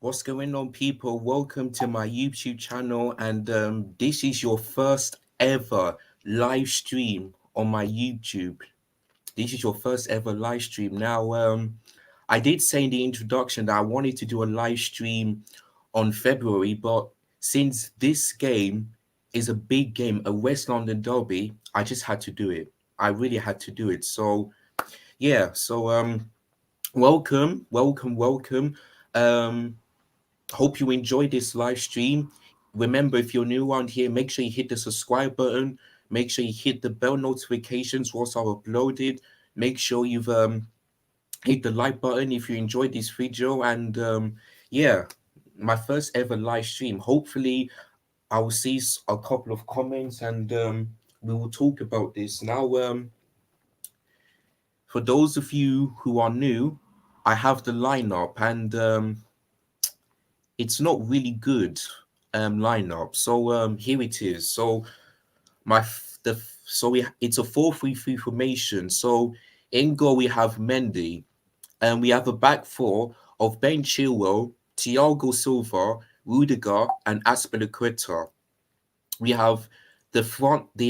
What's going on, people? Welcome to my YouTube channel, and this is your first ever live stream on my YouTube. This is your first ever live stream. Now, I did say in the introduction that I wanted to do a live stream on February, but since this game is a big game, a West London derby, I just had to do it. I really had to do it. So, yeah. Welcome. Um, Hope you enjoy this live stream. Remember, if you're new around here, make sure you hit the subscribe button. Make sure you hit the bell notifications once I've uploaded. Make sure you've hit the like button if you enjoyed this video. And yeah, my first ever live stream. Hopefully, I will see a couple of comments and we will talk about this. Now, for those of you who are new, I have the lineup and it's not really good lineup. So here it is. So my f- the f- so we it's a 4-3-3 formation. So in goal we have Mendy, and we have a back four of Ben Chilwell, Thiago Silva, Rudiger, and Aspilicueta. We have they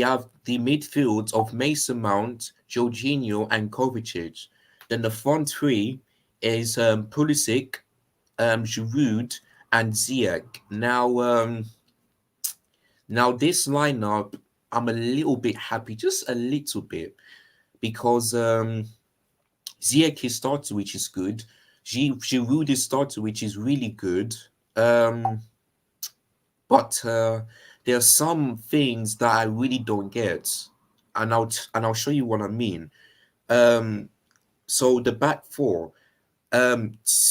have the midfield of Mason Mount, Jorginho, and Kovacic. Then the front three is Pulisic, Giroud, and Ziyech. Now this lineup, I'm a little bit happy, just a little bit, because Ziyech is starter, which is good. Giroud is starter, which is really good. Um, but there are some things that I really don't get, and I'll show you what I mean. Um, so the back four.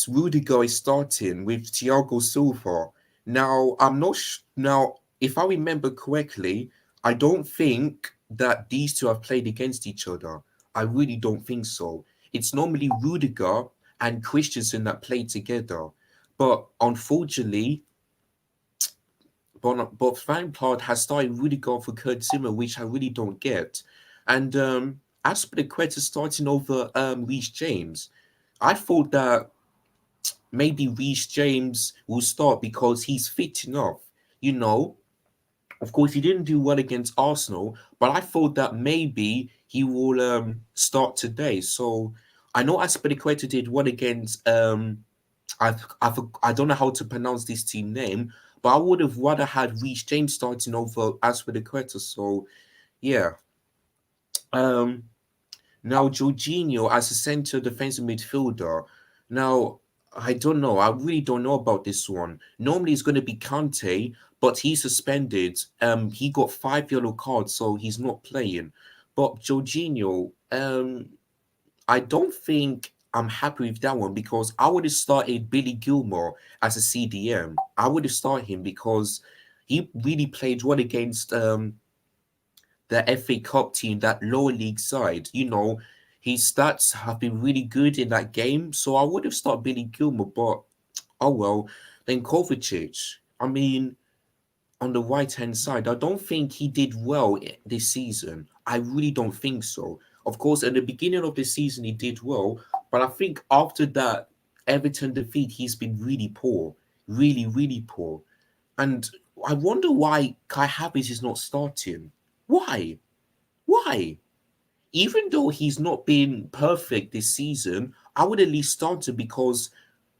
Rudiger is starting with Thiago Silva. Now, I'm not now. If I remember correctly, I don't think that these two have played against each other. I really don't think so. It's normally Rudiger and Christensen that play together, but unfortunately, but Lampard has started Rudiger for Kurt Zimmer, which I really don't get. And as for the credit starting over Reece James, I thought that maybe Reece James will start because he's fit enough. You know, of course, he didn't do well against Arsenal, but I thought that maybe he will start today. So I know Aspilicueta did well against I don't know how to pronounce this team name, but I would have rather had Reece James starting over Aspilicueta. So yeah, um, now Jorginho as a centre defensive midfielder. Now I don't know. I really don't know about this one. Normally it's going to be Kante, but he's suspended. He got 5 yellow cards, so he's not playing. But Jorginho, I don't think I'm happy with that one because I would have started Billy Gilmore as a CDM. I would have started him because he really played well against the FA Cup team, that lower league side. You know, his stats have been really good in that game. So I would have started Billy Gilmore, but oh well. Then Kovacic, I mean, on the right hand side, I don't think he did well this season. I really don't think so. Of course, at the beginning of the season, he did well, but I think after that Everton defeat, he's been really poor, really poor. And I wonder why Kai Havertz is not starting. Why? Why? Even though he's not been perfect this season, I would at least start him because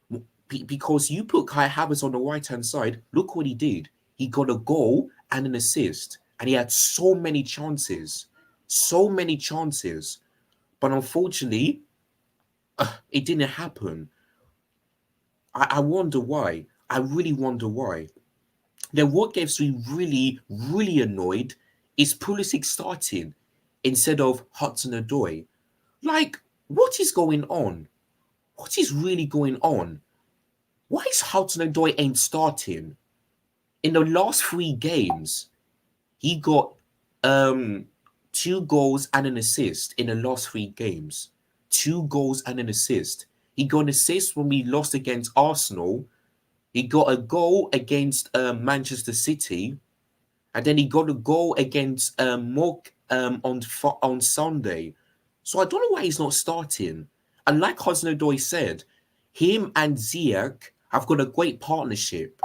you put Kai Havertz on the right hand side. Look what he did. He got a goal and an assist, and he had so many chances. But unfortunately, it didn't happen. I wonder why. I really wonder why. Then what gets me really annoyed is Pulisic starting instead of Hudson-Odoi. Like, what is going on? What is really going on? Why is Hudson-Odoi ain't starting? In the last 3 games, he got um 2 goals and an assist in the last 3 games. 2 goals and an assist. He got an assist when we lost against Arsenal. He got a goal against Manchester City, and then he got a goal against Mork on Sunday. So I don't know why he's not starting. And like Hudson-Odoi said, him and Ziyech have got a great partnership.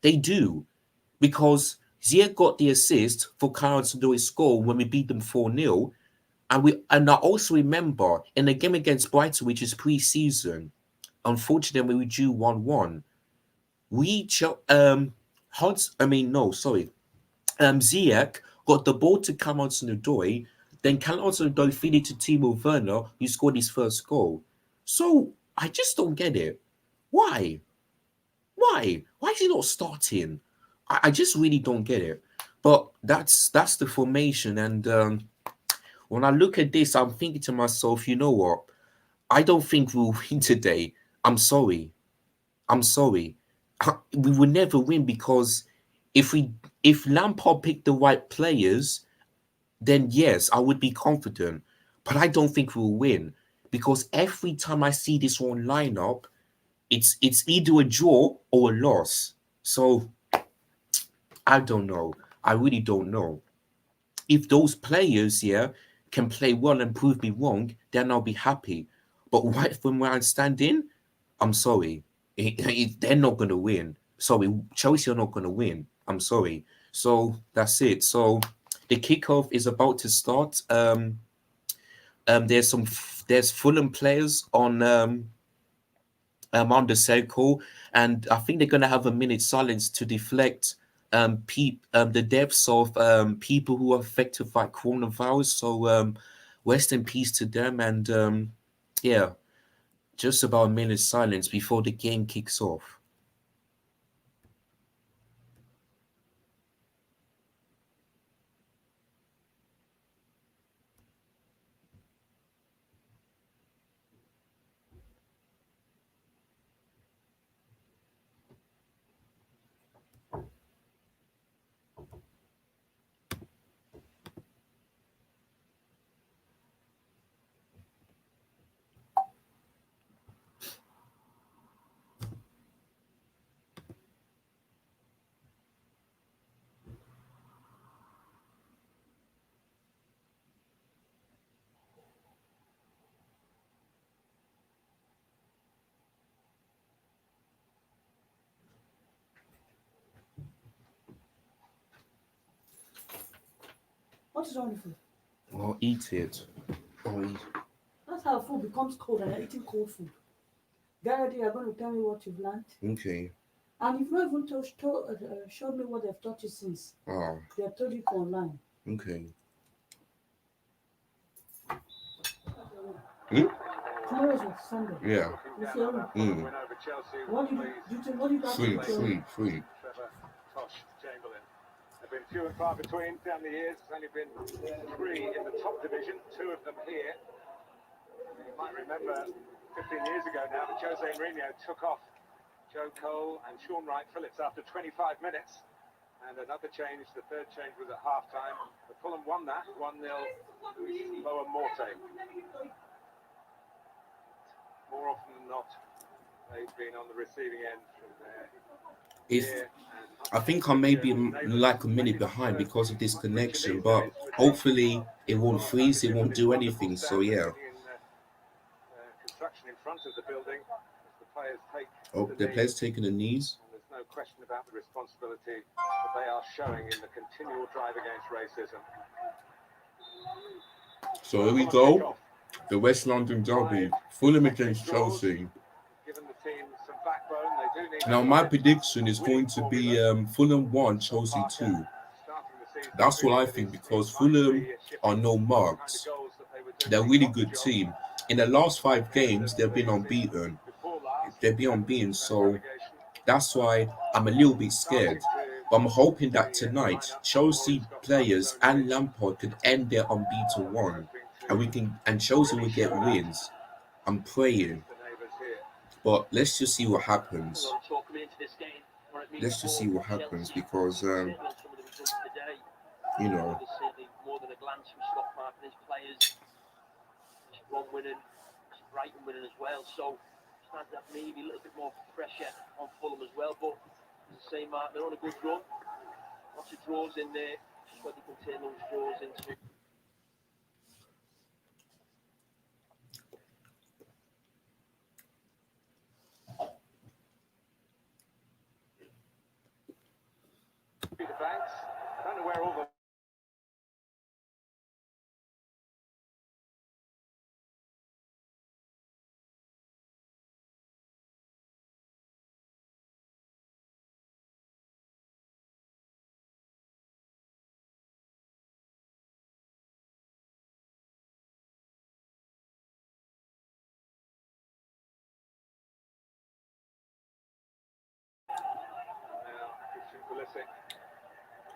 They do. Because Ziyech got the assist for Kyle to do his score when we beat them 4-0. And I also remember in the game against Brighton, which is pre-season, unfortunately we drew 1-1. We I mean no, sorry. Ziyech got the ball to Cameron Ndoye, then Cameron Ndoye feed it to Timo Werner, who scored his first goal. So I just don't get it. Why? Why? Why is he not starting? I just really don't get it. But that's the formation, and when I look at this, I'm thinking to myself, you know what? I don't think we'll win today. I'm sorry. I'm sorry. We will never win because if Lampard picked the right players, then yes, I would be confident. But I don't think we'll win because every time I see this one lineup, it's either a draw or a loss. So I don't know. I really don't know. If those players here can play well and prove me wrong, then I'll be happy. But right from where I stand in, I'm sorry. They're not going to win. Sorry, Chelsea are not going to win. I'm sorry. So that's it. So the kickoff is about to start. There's Fulham players on the circle, and I think they're going to have a minute silence to deflect the deaths of people who are affected by coronavirus. So rest in peace to them, and yeah, just about a minute silence before the game kicks off. What is wrong with you? Or eat it. Or eat. That's how food becomes cold and you're eating cold food. Get ready, you're going to tell me what you've learned. Okay. And you've not even showed me what they've taught you since. Oh, They have told you online. okay. Tomorrow is what, Sunday. Yeah. It's your own. What did you Free, ask free, free. Have been few and far between down the years. There's only been 3 in the top division, 2 of them here. You might remember 15 years ago now that Jose Mourinho took off Joe Cole and Sean Wright-Phillips after 25 minutes. And another change, the third change was at half-time. But Fulham won that, 1-0 to Lower Morte. More often than not, they've been on the receiving end from their If I think I may be like a minute behind because of this connection, but hopefully it won't freeze, it won't do anything. So yeah. Construction in front of the building as the players take Oh, the players taking the knees. and there's no question about the responsibility that they are showing in the continual drive against racism. So here we go. The West London derby, Fulham against Chelsea. Given the team some backbone, they do need Now my prediction is going to be Fulham 1, Chelsea 2. That's what I think because Fulham are no marks. They're a really good team. In the last 5 games, they've been unbeaten. They've been unbeaten, so that's why I'm a little bit scared. But I'm hoping that tonight Chelsea players and Lampard could end their unbeaten run, and Chelsea will get wins. I'm praying, but let's just see what happens. Let's just see what happens because you know. More than a glance from Scott Park and his players. One winning, Brighton winning as well. So stands that maybe a little bit more pressure on Fulham as well. But as I say, Mark, they're on a good run. Lots of draws in there. Just whether you can turn those draws into. where all the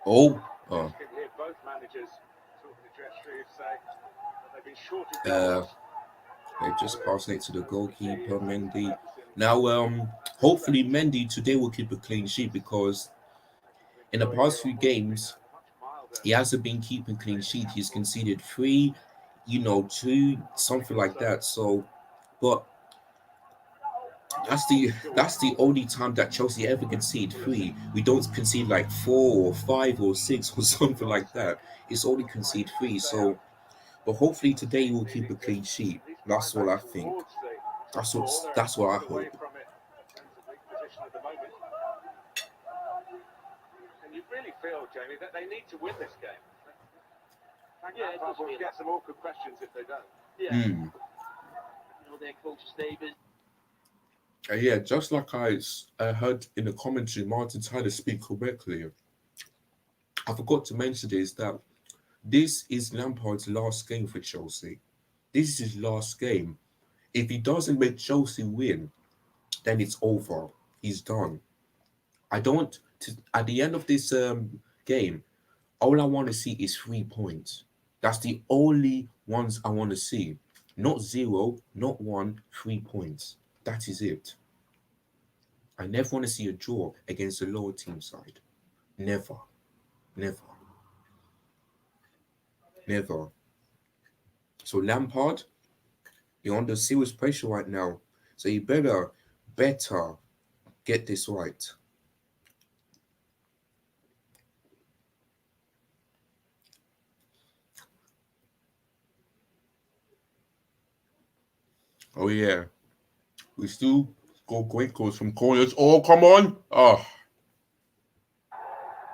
Oh, You can hear both managers talking to Jeff Shreves say that they've been short of uh, goals. they just passed it to the goalkeeper, Mendy. Now, hopefully Mendy today will keep a clean sheet because in the past few games he hasn't been keeping clean sheet. He's conceded 3, 2, something like that. So, but that's the only time that Chelsea ever concede 3. We don't concede like 4 or 5 or 6 or something like that. It's only concede 3. So, but hopefully today he will keep a clean sheet. That's all I think. That's what I hope. And you really feel, Jamie, that they need to win this game. Yeah, it does We'll feel get some awkward questions if they don't. Yeah. Mm. Their closest neighbours. Yeah, just like I heard in the commentary, Martin Tyler speak correctly. I forgot to mention this that this is Lampard's last game for Chelsea. This is his last game. If he doesn't make Chelsea win, then it's over. He's done. I don't. At the end of this game, all I want to see is 3 points. That's the only ones I want to see. Not 0, not 1, 3 points. That is it. I never want to see a draw against a lower team side. Never. Never. Never. So Lampard, you're under serious pressure right now. So you better get this right. Oh yeah. We still go great goals from corners. Oh come on. Oh.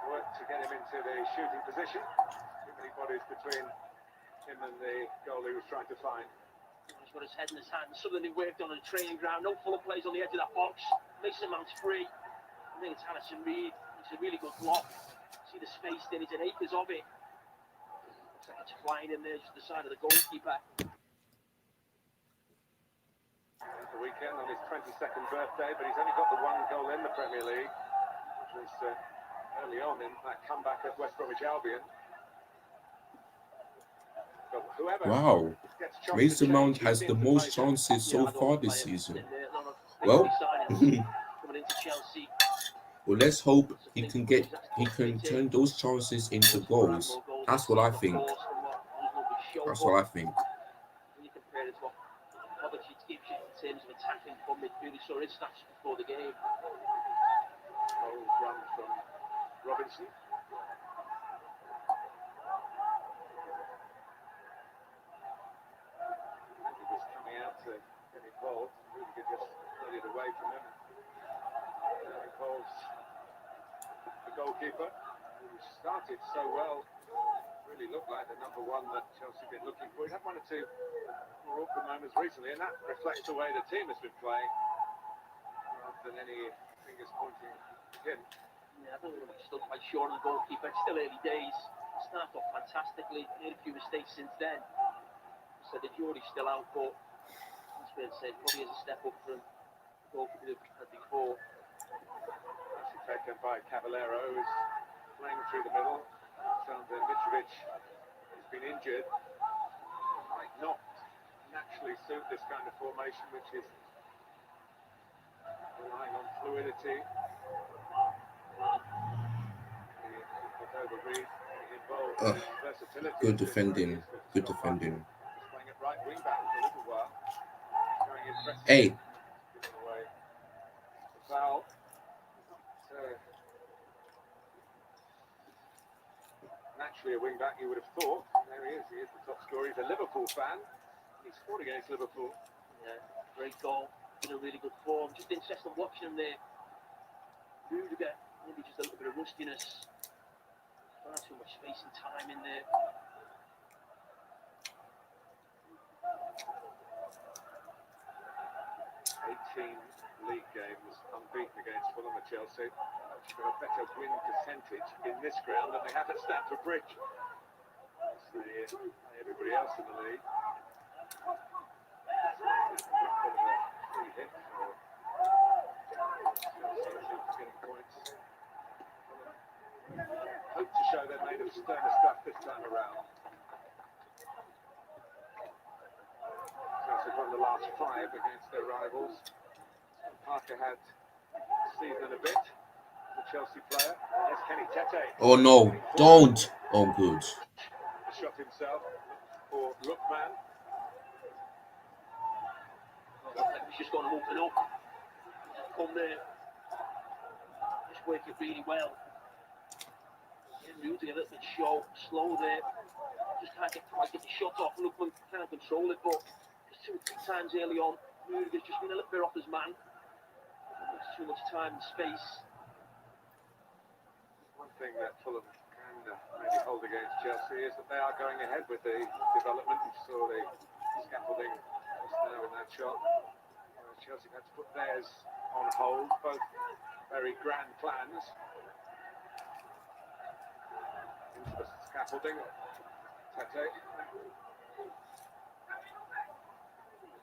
Work to get him into the shooting position. Too many bodies between him and the goal he was trying to find. He's got his head in his hand. Something he worked on the training ground. No Fulham players on the edge of that box. Mason Mount's free. I think it's Harrison Reed. It's a really good block. See the space there. He's in acres of it. Looks like it's flying in there just the side of the goalkeeper. The weekend on his 22nd birthday, but he's only got the one goal in the Premier League, which was early on in that comeback at West Bromwich Albion. But whoever Wow. gets chopped to Mason Mount change, has he's the in for most Clayton. chances so far this season. Well, Coming into Chelsea. well, let's hope he can turn those chances into goals. That's what I think. That's what I think. When you compare it to what Kovacic gives you in terms of attacking from midfield, he saw his stats before the game. Goals run from Robinson. He was coming out to get involved. Rudiger just played it away from him. Now involves the goalkeeper, who started so well. Really looked like the number one that Chelsea have been looking for. He had one or two more awkward moments recently, and that reflects the way the team has been playing, rather than any fingers pointing at him. Yeah, I don't know if he's still quite sure on the goalkeeper. It's still early days. Started off fantastically. Made a few mistakes since then. So the jury's still out, but that's fair to say. Probably is a step up from the goalkeeper that we had before. Actually taken by Caballero, who's playing through the middle. Found that Mitrovic has been injured. Might not naturally suit this kind of formation, which is relying on fluidity. Over Reed involved in versatility. Good defending. Good defending. He's playing at right wing back for a little while. Going in pressing. Hey. Giving away the foul. Naturally a wing back, you would have thought. There he is the top scorer. He's a Liverpool fan. He scored against Liverpool. Yeah, great goal. In a really good form. Just interested watching him there. Rudiger, maybe just a little bit of rustiness. Far too much space and time in there. 18 league games unbeaten against Fulham at Chelsea. They've got a better win percentage in this ground than they have at Stamford Bridge. That's everybody else in the league. Free hit for Chelsea getting points. Hope to show they're made of sterner stuff this time around. Chelsea won the last 5 against their rivals. Parker had season a bit. The Chelsea player. There's Kenny Tete. Oh no, don't. Oh, good. Shot himself for Lookman. He's just got to open up. Come there. Just work it really well. Moving a little bit slow there. Just can't get the shot off. Lookman can't control it, but just 2 or 3 times early on, Rudiger's just been a little bit off his man. There's too much time and space. One thing that Fulham can maybe hold against Chelsea is that they are going ahead with the development. You saw the scaffolding just now in that shot. Chelsea had to put theirs on hold, both very grand plans. Into the scaffolding, Tete.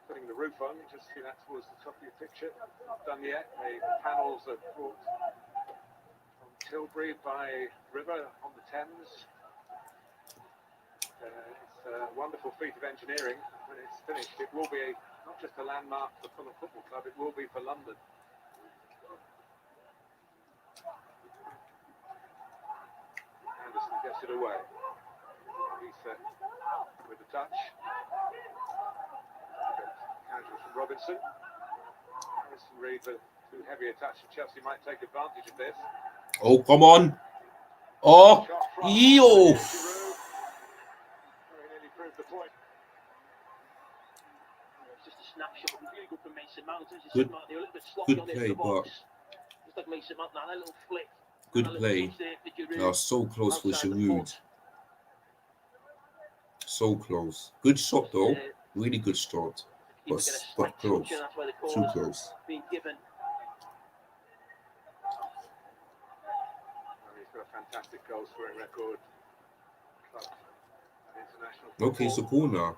Putting the roof on, you just see that towards the top of your picture. Not done yet. The panels are brought from Tilbury by river on the Thames. It's a wonderful feat of engineering. When it's finished, it will be not just a landmark for Fulham Football Club, it will be for London. Anderson gets it away. Lisa with the touch. Casual from Robinson. Harrison Reed, but too heavy a touch, and Chelsea might take advantage of this. Oh, come on. Oh, yo. Very nearly proved the point. It's just a snapshot. Really good from Mason Mount. Good- They're a little bit sloppy good on the play, edge of the box. but- Just like Mason Mount now, a little flick. Good A little play. touch there for Giroud. They are so close for Outside the Giroud. foot. So close. Good shot though. Uh, Really good shot. keeper get a But slight close. touch, and that's why the Too call is close. being given. And he's got a fantastic goal scoring record. Club and international Okay, it's a football. corner.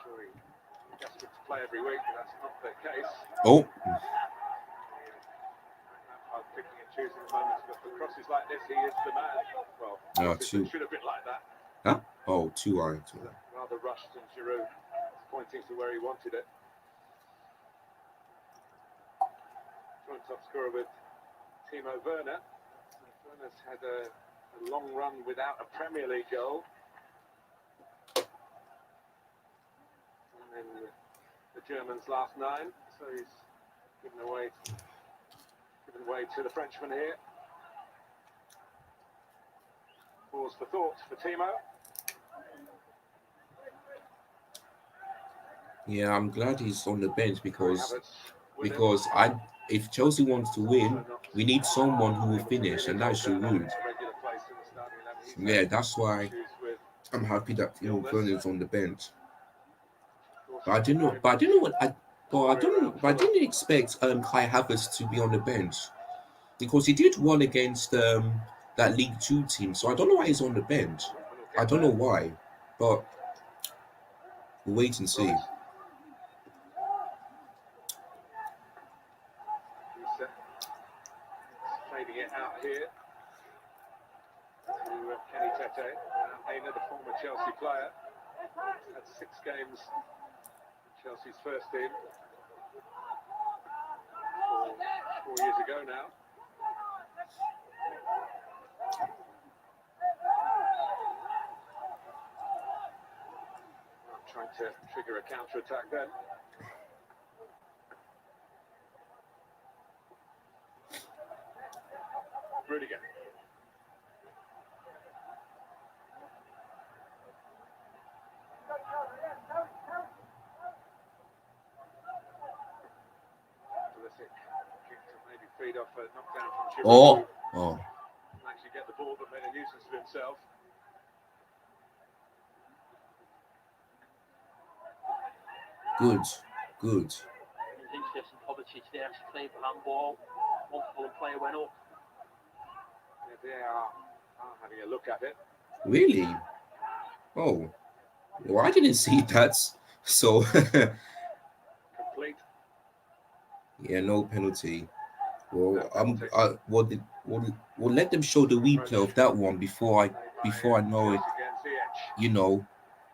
Sure, he's desperate to play every week, but that's not the case. Oh, I'm picking and choosing the moments, but for crosses like this, he is the man. Well, crosses two. that should have been like that. huh? Oh, too high. Rather rushed, and Giroud pointing to where he wanted it. Joint top scorer with Timo Werner. Werner's had a long run without a Premier League goal. And then the Germans' last 9, so he's given way to the Frenchman here. Pause for thought for Timo. Yeah, I'm glad he's on the bench because Havertz with him. if Chelsea wants to win, we need someone who will finish, and that's Giroud. Regular place in the starting 11. He's Yeah, that's why issues with I'm happy that Werner's on the bench. course, But I didn't know. But I didn't know what I. But I don't. But I didn't expect Kai Havertz to be on the bench because he did well against that League Two team. So I don't know why he's on the bench. I don't know why, but we'll wait and see. He's fading it out here to Kenny Tete. Aina, the former Chelsea player, had 6 games in Chelsea's first team 4 years ago now. Trying to trigger a counter-attack then. Rudiger. Pulisic kick to maybe feed off a knockdown from Giroud. Oh, Match to get the ball but made a nuisance of himself. Good, good. It was interesting, Kovacic there actually playing for handball. One Fulham player went up. Yeah, they are having a look at it. Really? Oh, well, I didn't see that. So, Complete. yeah, no penalty. Well, No penalty. we'll let them show the replay of that one before I know it. Against Ziyech. You know,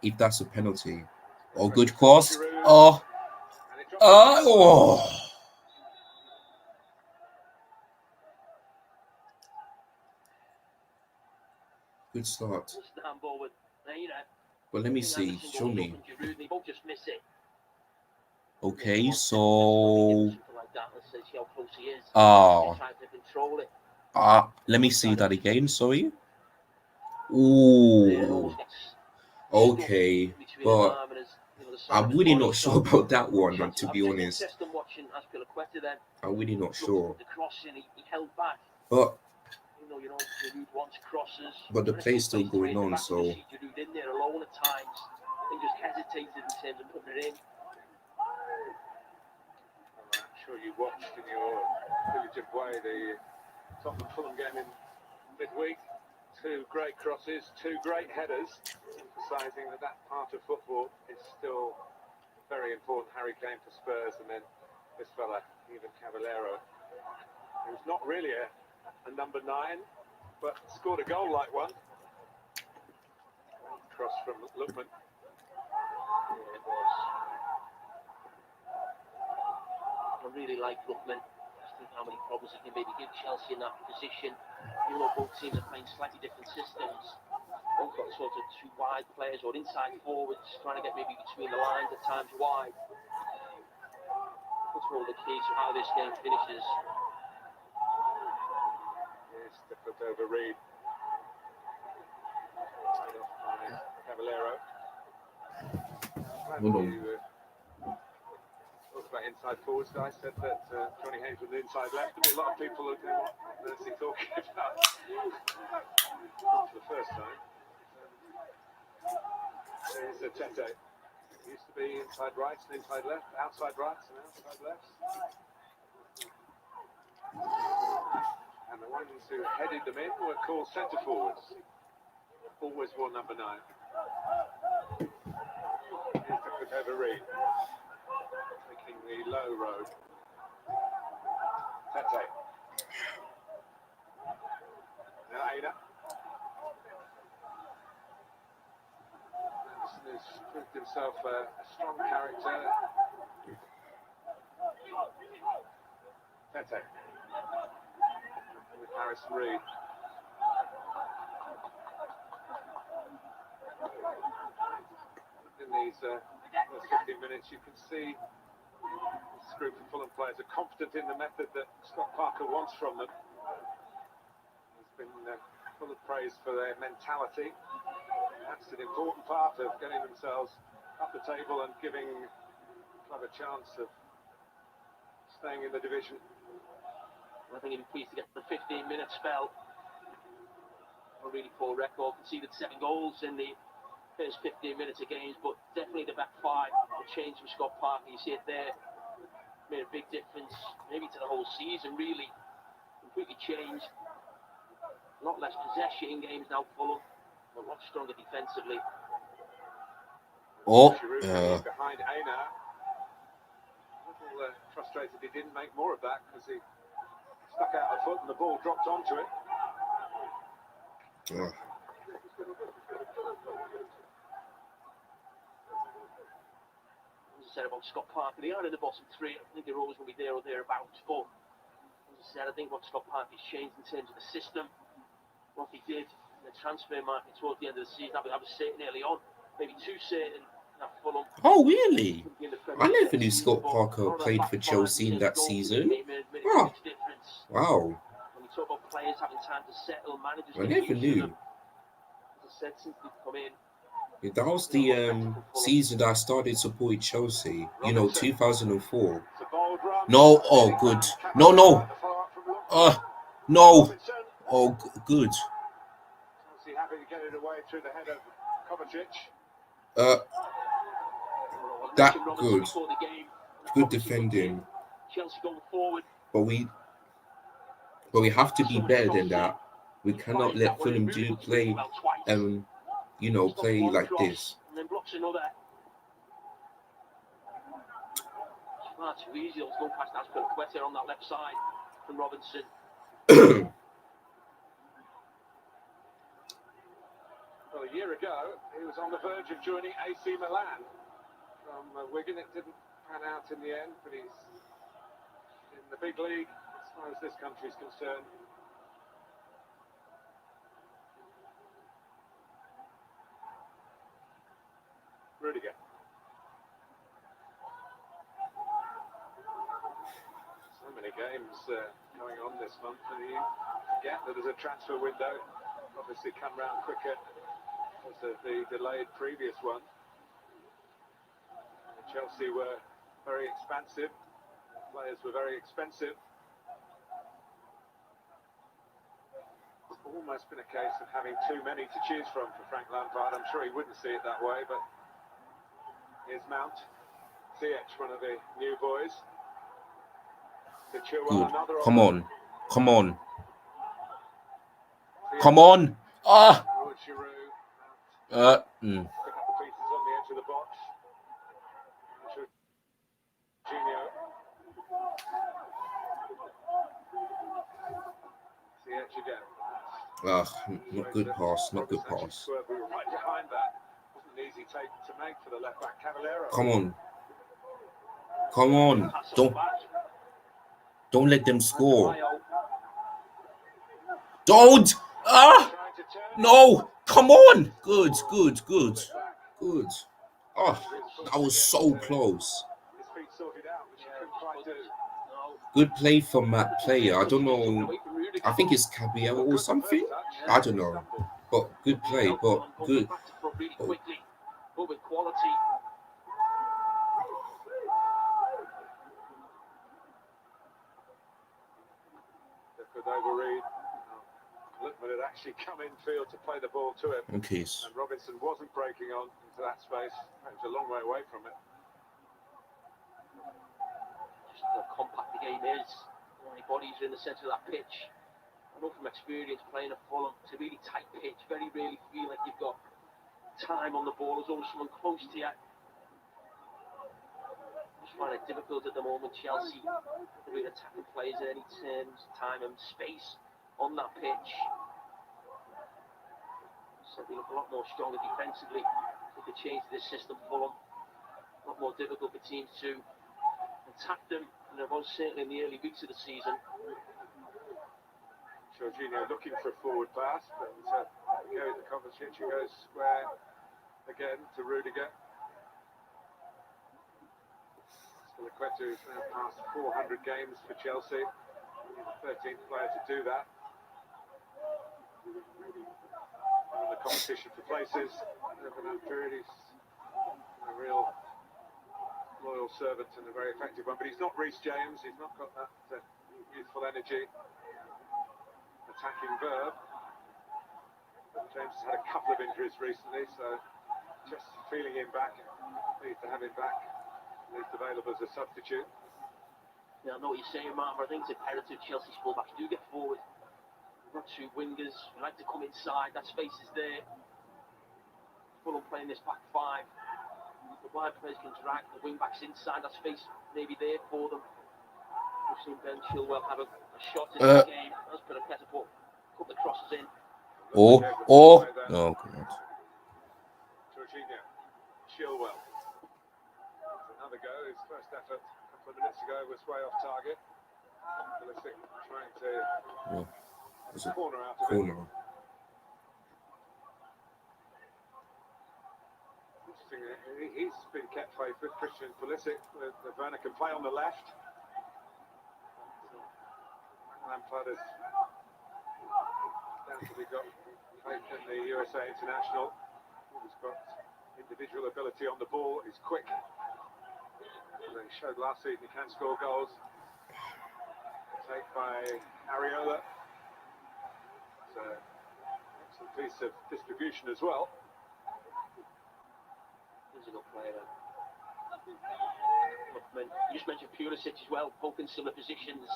if that's a penalty. Oh, Pressure good from cross. Giroud. Oh, And it drops oh. Good start. What's the handball with Neira? But let me see. Anderson Show goes up me. and Giroud, and they both just miss it. Okay, Something so like that. Let's see how close he is. ah, He's trying to control it. let me see that again. Sorry. There, Ooh. almost gets Okay, stuck between his but arm and his, the side I'm of his really body. not sure So about that one, chance, to I be think honest. interesting watching Aspilicueta then. I'm really not Looked to sure. put the cross in, he held back. But Giroud wants crosses. the When a play's team still plays three going at the on, back, you so see Giroud in there alone at times. He just hesitated in terms of putting it in. I'm sure you watched in your diligent way the Tottenham Fulham game in midweek. Two great crosses, two great headers, emphasising that part of football is still very important. Harry Kane for Spurs, and then this fella, even Caballero, who's not really a number 9, but scored a goal like one. Cross from Lookman. Yeah, it was. I really like Lookman. Just think how many problems he can maybe give Chelsea in that position. Even though both teams are playing slightly different systems. Both got sort of two wide players or inside forwards trying to get maybe between the lines at times wide. That's all the key to how this game finishes. Yes, difficult over Reed. Caballero. hold on. You talked about inside forwards. I said that Johnny Haynes was inside left. There'll be a lot of people who go, what is he talking about? Not for the first time. There's Tete. Used to be inside right and inside left, outside right and outside left. And the ones who headed them in were called centre forwards. Always wore number 9. Here's the quick over Reed. Taking the low road. Tete. Now Aina. Anderson has proved himself a strong character. Tete. With Harrison Reed. In these first 15 minutes, you can see this group of Fulham players are confident in the method that Scott Parker wants from them. He's been full of praise for their mentality. That's an important part of getting themselves up the table and giving the club a chance of staying in the division. I think he'd be pleased to get the 15-minute spell. A really poor record. Conceded 7 goals in the first 15 minutes of games, but definitely the back 5. The change from Scott Parker, you see it there, made a big difference, maybe to the whole season, really. Completely changed. A lot less possession in games now, Fulham. A lot stronger defensively. Oh, Giroud behind Aina. A little frustrated he didn't make more of that because he stuck out a foot and the ball dropped onto it. As I said about Scott Parker, they are in the bottom 3. I think they're always going to be there or thereabouts. But as I said, I think what Scott Parker's changed in terms of the system, what he did in the transfer market towards the end of the season, I was certain early on, maybe too certain that Fulham. oh, really? In the I Premier never League knew season, Scott but Parker a lot of that played back for 5 Chelsea in in terms of that goals that season. made a Oh, huge difference. wow. When you talk about players having time to settle, managers I getting never used to knew. them. As I said, since they've come in, Yeah, that was you know, the a lot better for Fulham. season that I started supporting Chelsea. Robinson. 2004. It's a bold run. No, oh, good. No, no. The follow-up from Lookman. No. Robinson. Oh, good. Chelsea happy to get it away through the head of Kovacic. Uh, Well, I that mentioned Robinson good. before the game. Good Robinson looked defending. in. Chelsea going forward. But we have to be better than that. We cannot let Fulham play, play like this. And then blocks another. It's far too easy. Let's go past Azpilicueta on that left side from Robinson. Well, a year ago, he was on the verge of joining AC Milan from Wigan. It didn't pan out in the end, but he's in the big league as far as this country is concerned. Rudiger. So many games going on this month, and you forget that there's a transfer window. Obviously, come round quicker because of the delayed previous one. Chelsea were very expansive. Players were very expensive. It's almost been a case of having too many to choose from for Frank Lampard. I'm sure he wouldn't see it that way, but here's Mount. Ziyech, one of the new boys. Good. Come on. Come on. Come on. Ah. Pick up the pieces on the edge of the box. Jorginho. Ziyech again. Not good pass. Not good pass. We were right behind that. Wasn't an easy take to make for the left back Cavallero. Come on. Come on. Don't let them score. Don't. Ah. No. Come on. Good. Good. Good. Good. Oh, that was so close. His feet sorted out, which he couldn't quite do. Good play from that player. I don't know. I think it's Caballero or something. I don't know. But good play. But good. Quickly, but with quality. Could overread. Lippmann had actually come infield to play the ball to him. Okay. And Robinson wasn't breaking on into that space. It was a long way away from it. Just how compact the game is. How many bodies are in the centre of that pitch. I know from experience playing at Fulham, it's a really tight pitch. Very rarely feel like you've got time on the ball. There's always someone close to you. Just find it difficult at the moment. Chelsea, the way attacking players at any terms, time and space on that pitch. So they look a lot more stronger defensively. With the change to this system for them, a lot more difficult for teams to attack them than it was certainly in the early weeks of the season. Jorginho looking for a forward pass, but goes to Kovacic, who goes square again to Rudiger. Azpilicueta, who's now passed 400 games for Chelsea. He's the 13th player to do that. In the competition for places over that period, he's a real loyal servant and a very effective one. But he's not Reece James. He's not got that youthful energy, attacking verb. James has had a couple of injuries recently, so just feeling him back. Pleased to have him back. He's available as a substitute. Yeah, I know what you're saying, Mark, but I think it's imperative Chelsea's fullbacks do get forward. We've got two wingers who like to come inside. That space is there. Fulham playing this back five. The wide players can drag the wing backs inside. That space may be there for them. We've seen Ben Chilwell have a shot in this game. That's put a catapult. Put the crosses in. Oh, God. Jorginho. Chilwell. Another go. His first effort a couple of minutes ago was way off target. Pulisic trying to corner out of it. Interesting. He's been kept safe with Christian Pulisic. Werner can play on the left. Lampard has doubtfully got faith in the USA international. He's got individual ability on the ball. He's quick. As he showed last season, he can score goals. Take by Areola. Excellent piece of distribution as well. Physical player. Lookman. You just mentioned Pulisic as well, both in similar positions.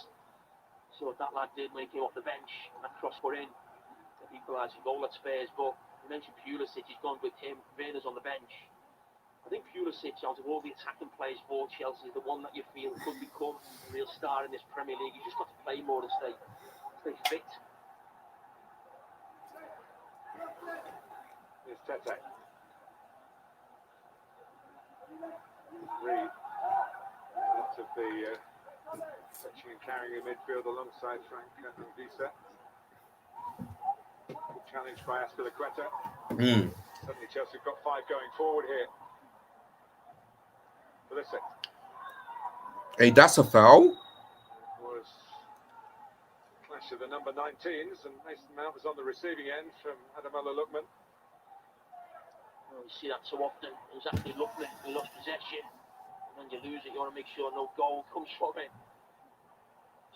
So what that lad did when he came off the bench, that cross put in, the equalising goal at Spurs. But you mentioned Pulisic, he's gone with him. Werner's on the bench. I think Pulisic, out of all the attacking players for Chelsea, is the one that you feel could become a real star in this Premier League. He's just got to play more and stay fit. Here's Tete. Reed. Lots of the touching and carrying in midfield alongside Frank Anvisa. Good challenge by Aspilicueta. Suddenly Chelsea have got 5 going forward here. Pulisic. Hey, that's a foul. Was clash of the number 19s, and Mason Mount was on the receiving end from Ademola Lookman. Well, you see that so often. It was actually Lookman who lost possession. And you lose it, you want to make sure no goal comes from it.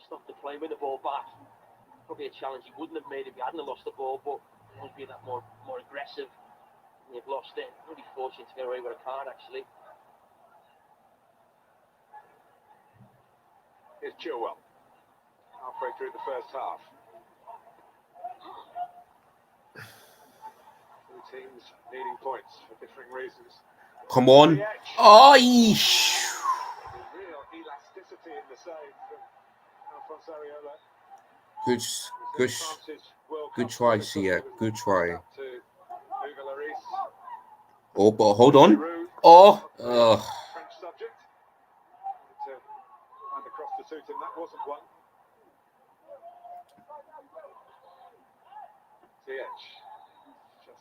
Stop the play with the ball back. Probably a challenge he wouldn't have made if he hadn't lost the ball, but he must be that more aggressive. And you've lost it. Really fortunate to get away with a card, actually. Here's Chilwell. Halfway through the first half. Two teams needing points for differing reasons. Come on. Oh, yeesh. Real elasticity in the save from Alphonse Areola. Good try, Sia. Good try. To Hugo Lloris. Oh, but hold on. Oh, French subject. And across to suit him, that wasn't one.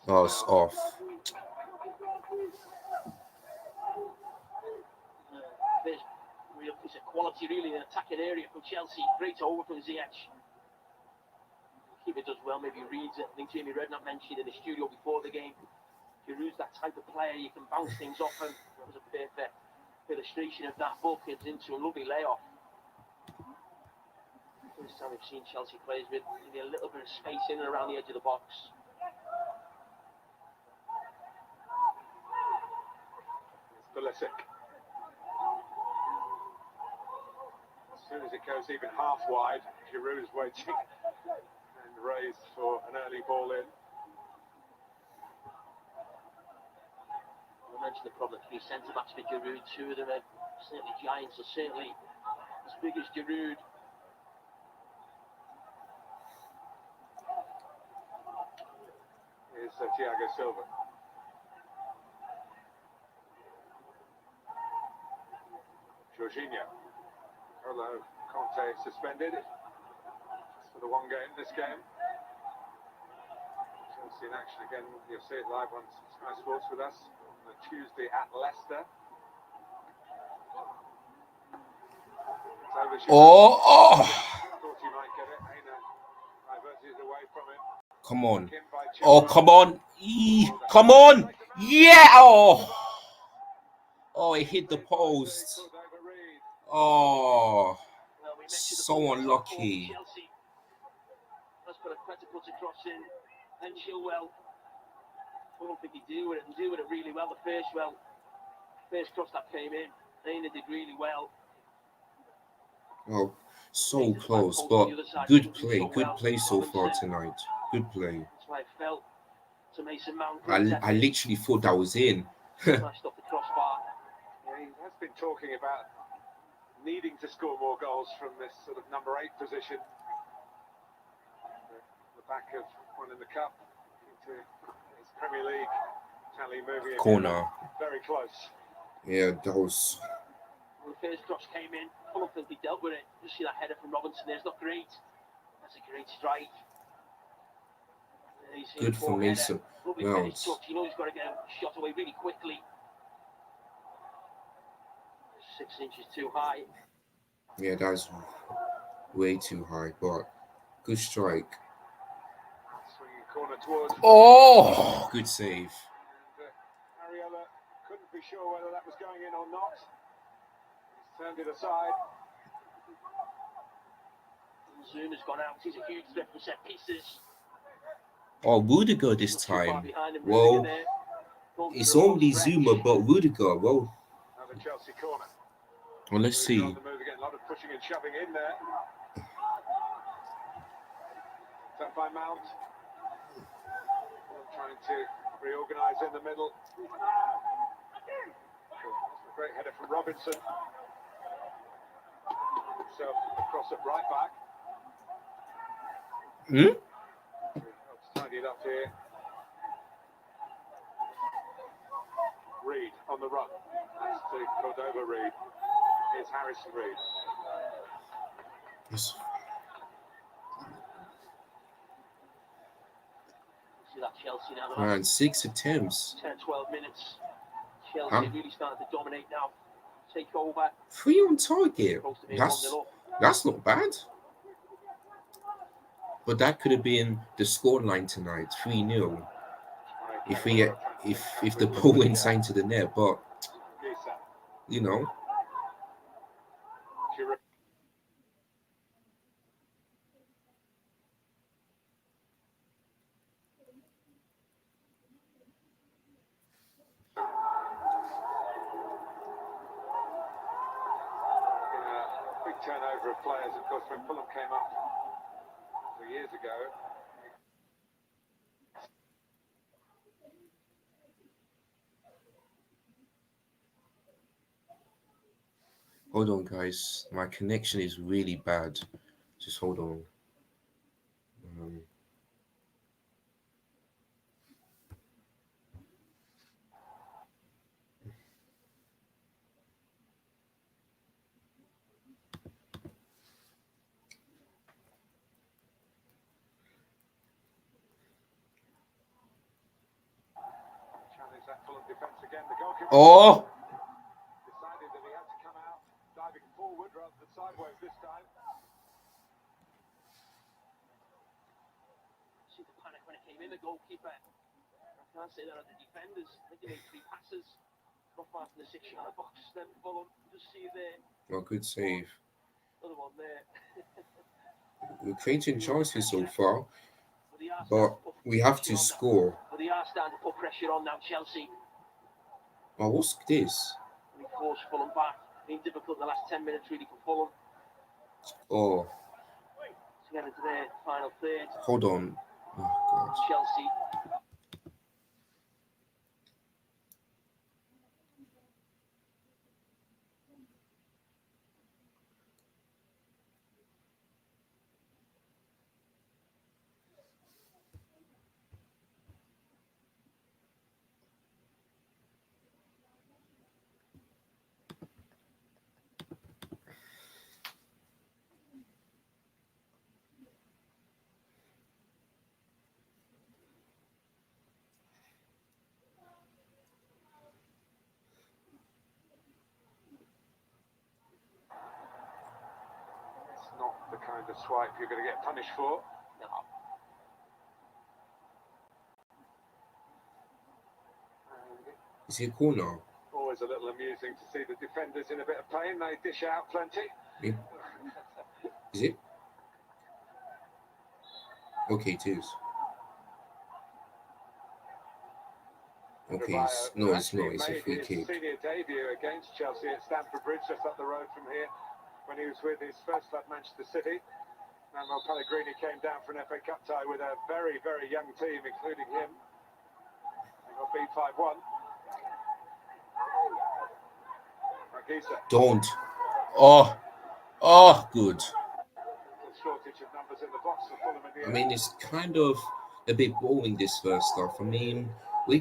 oh, it's off. There's real piece of quality, really, in the attacking area from Chelsea. Great over from Ziyech. Keeper does well, maybe reads it. I think Jamie Redknapp mentioned in the studio before the game. Giroud's that type of player, you can bounce things off him. That was a perfect illustration of that. Ball comes into a lovely layoff. First time we've seen Chelsea players with maybe a little bit of space in and around the edge of the box. Pulisic. As soon as it goes even half wide, Giroud is waiting and raised for an early ball in. I mentioned the problem 3 centre-backs for Giroud. 2 of them are certainly giants, or certainly as big as Giroud. Here's Thiago Silva. Jorginho. Hello, Conte suspended for the one game this game. Chelsea in action again. You'll see it live on Sky Sports with us on a Tuesday at Leicester. Oh. Thought he might get it. Aina diverted it away from him. Come on. Oh, come on. Come on. Yeah. Oh, it hit the post. Oh, so unlucky. Aspilicueta puts a cross in, and Chilwell. I don't think he do with it really well. The first cross that came in, Aina did really well. Oh, so close, but good play so far tonight. Good play. That's why I felt to Mason Mount. I literally thought that was in. Smashed off the crossbar. Yeah, he has been talking about needing to score more goals from this sort of number 8 position. The back of one in the cup into his Premier League tally moving corner. Very close. Yeah, that was. When the first cross came in, I don't think he dealt with it. You see that header from Robinson there, it's not great. That's a great strike. Good for Mason Mount. You know he's got to get a shot away really quickly. 6 inches too high. Yeah, that's way too high, but good strike. Swinging corner towards. Oh, good save. And Areola couldn't be sure whether that was going in or not. He's turned it aside. Zuma's gone out. He's a huge threat from set pieces. Oh, Rudiger this Not too far time. behind him, Rudiger Well, there. Going it's through a low only stretch. Zuma, but Rudiger. Well, Now the Chelsea corner. let's Rudiger on see. the move again. A lot of pushing and shoving in there. Set by Mount. Trying to reorganise in the middle. A great header from Robinson. So across at right back. Hmm? Let's tidy it up here. Reed on the run. That's to Cordova Reed. Here's Harrison Reed. Yes. See that Chelsea now, the Man, last 6 attempts. 10, 12 minutes. Chelsea Huh? really starting to dominate now. Take over. 3 on target. Supposed to be 1-0 That's up. that's not bad. But that could have been the scoreline tonight, 3-0. If the ball went inside to the net, but you know, Big turnover of players, of course, when Fulham came up 2 years ago. hold on, guys. My connection is really bad. Just hold on. Um, Challenge that Fulham defence again. The goalkeeper oh, decided that he had to come out diving forward rather than sideways this time. See the panic when it came in, the goalkeeper. I can't say that at the defenders. I think he made 3 passes. Not far from the 6-yard box. Then Fulham, just see there. well, good save. Another one there. We're creating chances so far, But they are but starting to put we have pressure to on score. now. But they are starting to put pressure on now, Chelsea. Oh, what's this? We forced Fulham back. Been difficult the last 10 minutes really for Fulham Oh, to get into their final third. hold on. Oh, God. Chelsea. It's not the kind of swipe you're going to get punished for. No. Is it a corner? Always a little amusing to see the defenders in a bit of pain. They dish out plenty. Is it? Okay, it is. Okay, no, it's not. It's a free His kick. senior debut against Chelsea at Stamford Bridge, just up the road from here, when he was with his first club, Manchester City. Manuel Pellegrini came down for an FA Cup tie with a very, very young team, including him. They got beat 5-1. Magisa. Don't. Oh, good. Shortage of numbers in the box for Fulham in the I mean, it's kind of a bit boring this first half. I mean, we're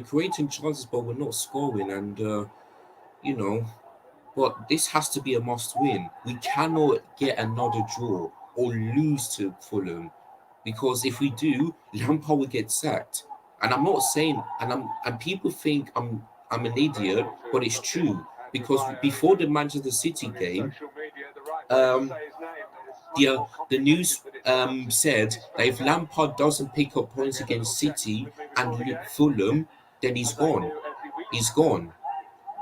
creating chances, but we're not scoring, and you know. But this has to be a must-win. We cannot get another draw or lose to Fulham, because if we do, Lampard will get sacked. And I'm not saying, and people think I'm an idiot, but it's true, because before the Manchester City game, the news said that if Lampard doesn't pick up points against City and Fulham, then he's gone. He's gone.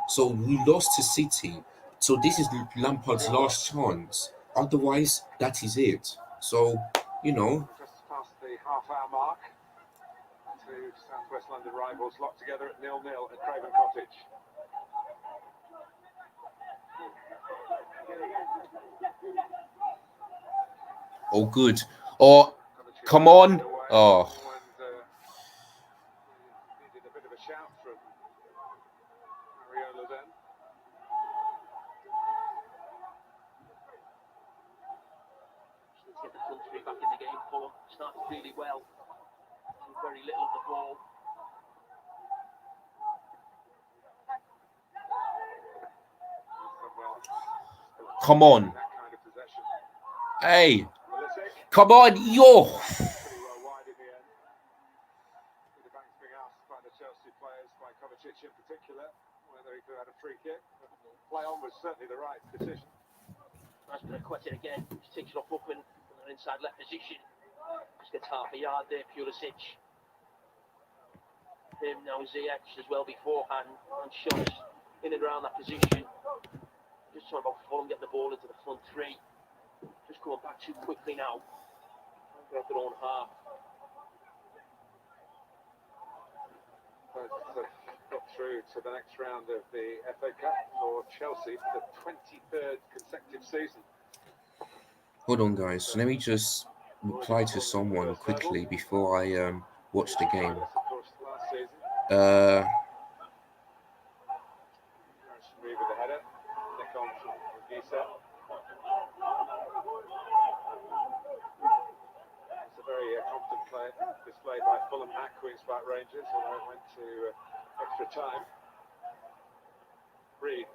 So we lost to City. So this is Lampard's last chance. Otherwise, that is it. So, just past the half-hour mark. Southwest London rivals locked together at 0-0 at Craven Cottage. Oh, good. Oh, come on. Oh. Needed a bit of a shout from Ariola then. Let's get the front three back in the game. Fulham started really well. Very little of the ball. Come on. Hey. Come on. Yo. Pretty well wide in the end. The bank's being asked by the Chelsea players, by Kovacic in particular, whether he could have had a free kick. Play on was certainly the right decision. Nice bit of quitting again. Just takes it off Bookman from an inside left position. Just gets half a yard there, Pulisic. Him now Ziyech as well beforehand, and shots in and around that position. Just talking about Fulham getting the ball into the front three. Just going back too quickly now. They're at their own half. Got through to the next round of the FA Cup for Chelsea for the 23rd consecutive season. Hold on, guys. Let me just reply to someone quickly before I watch the game. With the header, nick on from Gisa. It's a very confident display by Fulham at Queen's Park Rangers, although it went to extra time. Reed.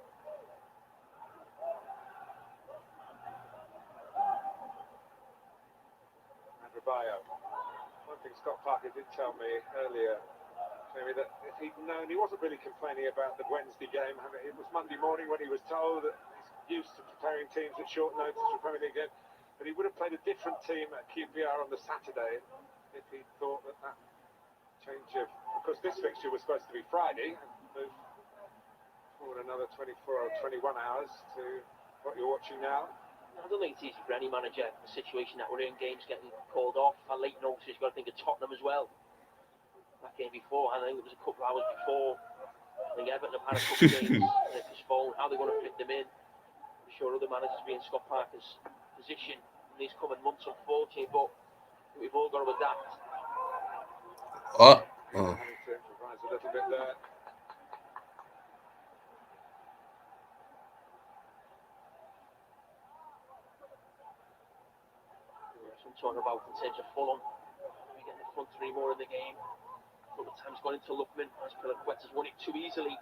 And Rabayo. One thing Scott Parker did tell me earlier, maybe, that if he'd known, he wasn't really complaining about the Wednesday game. It was Monday morning when he was told that he's used to preparing teams at short notice for Premier League game, but he would have played a different team at QPR on the Saturday if he thought that change of course, this fixture was supposed to be Friday, and moved forward another 24 or 21 hours to what you're watching now. I don't think it's easy for any manager, the situation that we're in, games getting called off. At late notice, you've got to think of Tottenham as well. That game before, I think it was a couple of hours before. I think Everton have had a couple of games and they've postponed. How they're going to fit them in? I'm sure other managers will be in Scott Parker's position in these coming months, unfortunately, but we've all got to adapt. Having to improvise a little bit there. I'm talking about in terms of Fulham. We get the front three more in the game. A couple of times gone into Lookman as Piliqueta's won it too easily.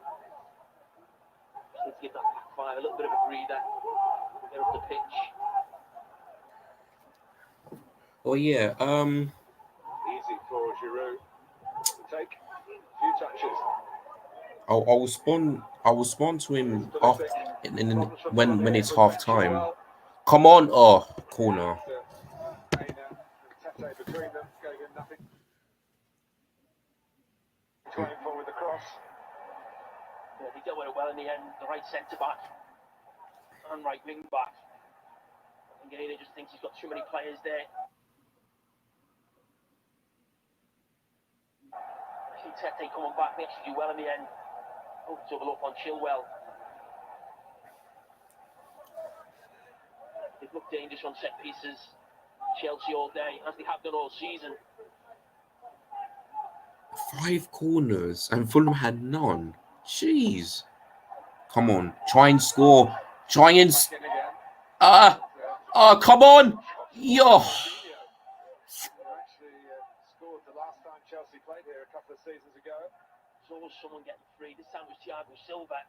Just need to give that back five a little bit of a breather. Get up the pitch. Oh yeah. Easy for Giroud to take. A few touches. I'll respond to him after when it's half time. Come on, oh corner. Between them, gave him nothing. Going forward the cross. Yeah, he dealt with it well in the end. The right centre back and right wing back. And Gainer just thinks he's got too many players there. See Tete coming back, they actually do well in the end. Oh, double up on Chilwell. They've looked dangerous on set pieces. Chelsea all day, as they have done all season. 5 corners and Fulham had none. Jeez. Come on, try and score. Try and come on. Yo. Actually scored the last time Chelsea played here a couple of seasons ago. There's always someone getting free. This time it was Thiago Silva.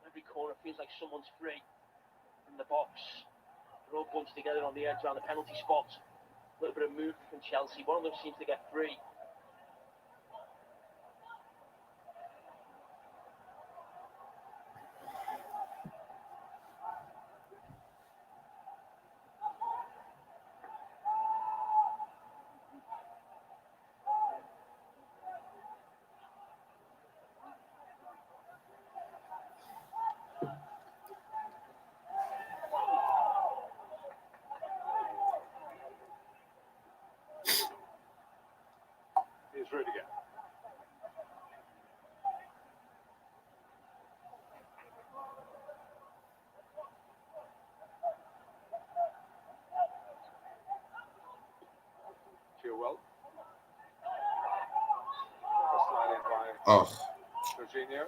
Every corner feels like someone's free in the box. They're all bunched together on the edge around the penalty spot. A little bit of movement from Chelsea. One of them seems to get free. Oh, Jorginho.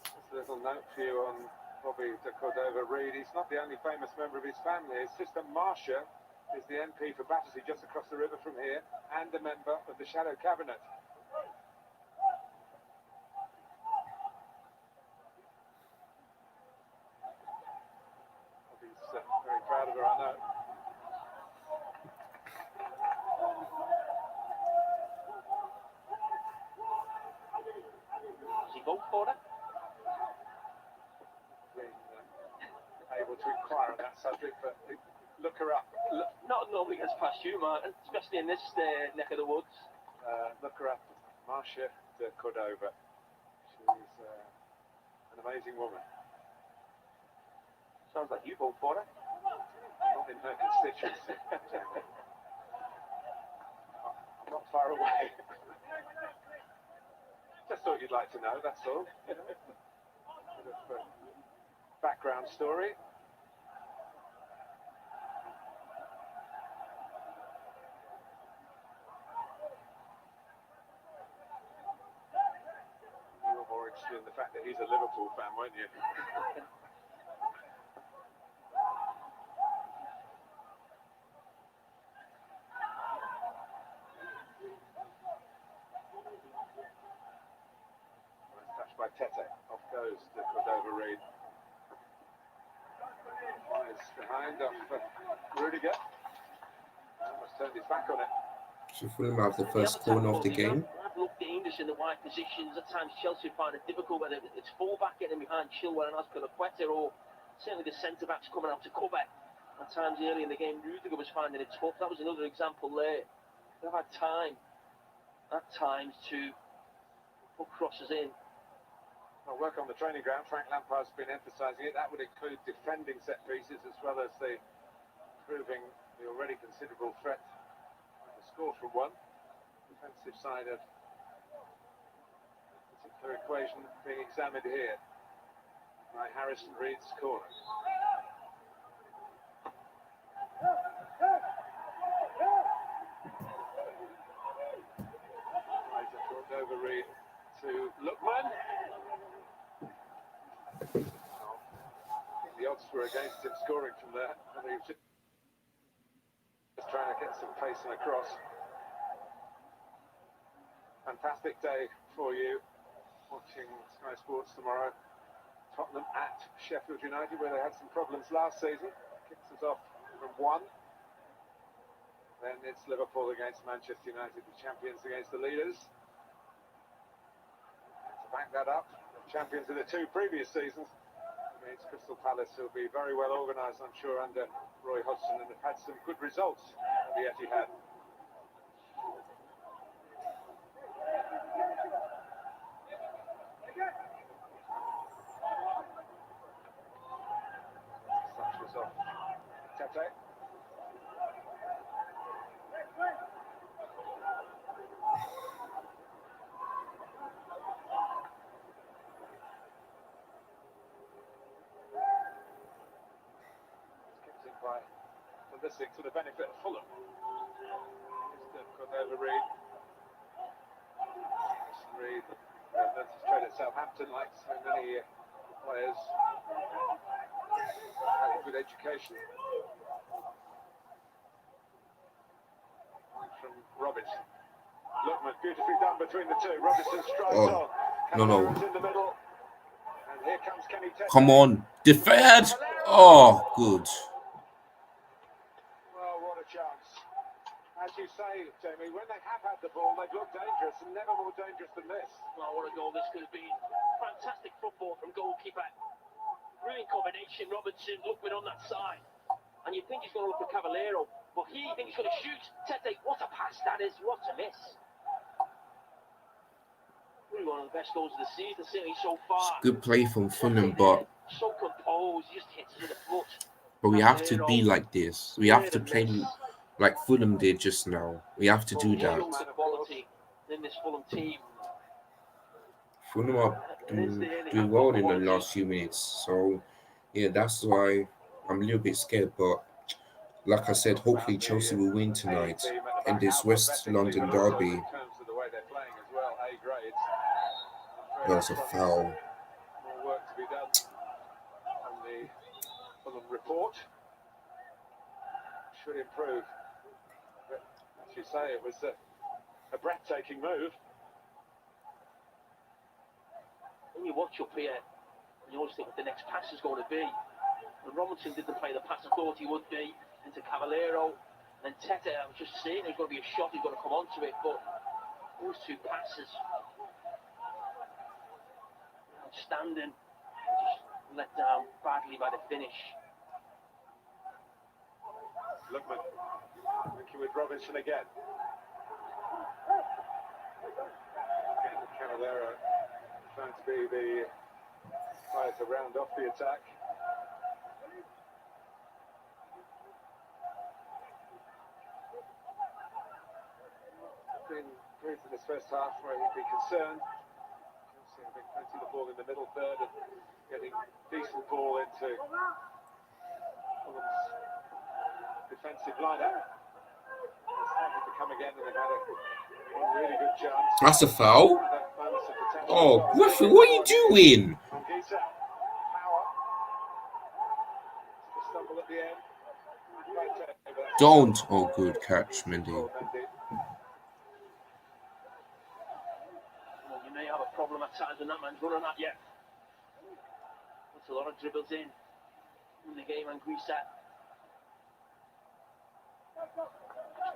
Just a little note for you on Bobby de Cordova Reid. He's not the only famous member of his family. His sister Marcia is the MP for Battersea just across the river from here and a member of the Shadow Cabinet. Bobby's very proud of her, I know. Does he vote for it? Been able to inquire on that subject, but look her up. Not nobody gets past you, Martin, especially in this neck of the woods. Look her up, Marcia de Cordova. She's an amazing woman. Sounds like you vote for it. Not in her constituency. I'm not far away. Just thought you'd like to know, that's all. Bit of background story. You were more interested in the fact that he's a Liverpool fan, weren't you? Nice touch by Tete. Off goes to Cordova Reid. It's behind off Rudiger. Almost turned his back on it. so Fulham have the first corner of the game. I've looked dangerous in the wide positions. At times Chelsea find it difficult, whether it's full-back getting behind Chilwell and Azpilicueta, or certainly the centre-backs coming out to cover. At times early in the game, Rudiger was finding it tough. That was another example there. They've had time, at times, to put crosses in. Well, work on the training ground. Frank Lampard's been emphasising it. That would include defending set pieces as well as the proving the already considerable threat to score from one. Defensive side of the particular equation being examined here by Harrison Reed's corner. Over Reed to Lookman. The odds were against him scoring from there. I think he was just trying to get some pace and across. Fantastic day for you watching Sky Sports tomorrow. Tottenham at Sheffield United, where they had some problems last season. Kicks us off from 1. Then it's Liverpool against Manchester United, the champions against the leaders. To back that up, the champions of the 2 previous seasons against Crystal Palace, who'll be very well organised, I'm sure, under Roy Hodgson, and have had some good results at the Etihad. Such was off Tete. Listening to the benefit of Fulham. Mr. Cordova Reid. Reid learned to trade at Southampton like so many players. Had a good education. From Robertson. Lookman, beautifully done between the 2. Robertson strides on. No. In the middle. And here comes Kenny Tete. Come on, defend! Oh, good. Chance. As you say, Jamie, when they have had the ball, they've looked dangerous, and never more dangerous than this. Well, what a goal this could have been. Fantastic football from goalkeeper. Brilliant combination, Robertson, Lookman on that side. And you think he's going to look for Cavallero, but he thinks he's going to shoot. Tete, what a pass that is, what a miss. Really one of the best goals of the season, certainly so far. It's good play from Fulham, but so composed, just hits it in the foot. But we have to be like this. We have to play like Fulham did just now. We have to do that. In this Fulham team. Fulham are doing well in the last few minutes. So, yeah, that's why I'm a little bit scared. But like I said, hopefully Chelsea will win tonight in this West London derby. That's a foul. More work to be done on the Fulham report. Should improve. But as you say, it was a breathtaking move. When you watch up here, you always think what the next pass is going to be. And Robinson didn't play the pass I thought he would be into Cavallero. And Tete, I was just saying there's going to be a shot, he's going to come onto it, but those two passes, outstanding, just let down badly by the finish. Lookman working with Robinson again. Again, Cavallero trying to be the player to round off the attack. Been periods in this first half where he'd be concerned. Obviously, having plenty of the ball in the middle third and getting decent ball into Fulham's defensive lineup. It's started to come again, and they've had one really good chance. That's a foul. Moments of potential Oh, as well. Griffin, what are you doing? Anguissa, power. The stumble at the end. Don't. Oh, good catch, Mendy. Well, you may have a problem at times when that man's running at you. Puts a lot of dribbles in the game, Anguissa.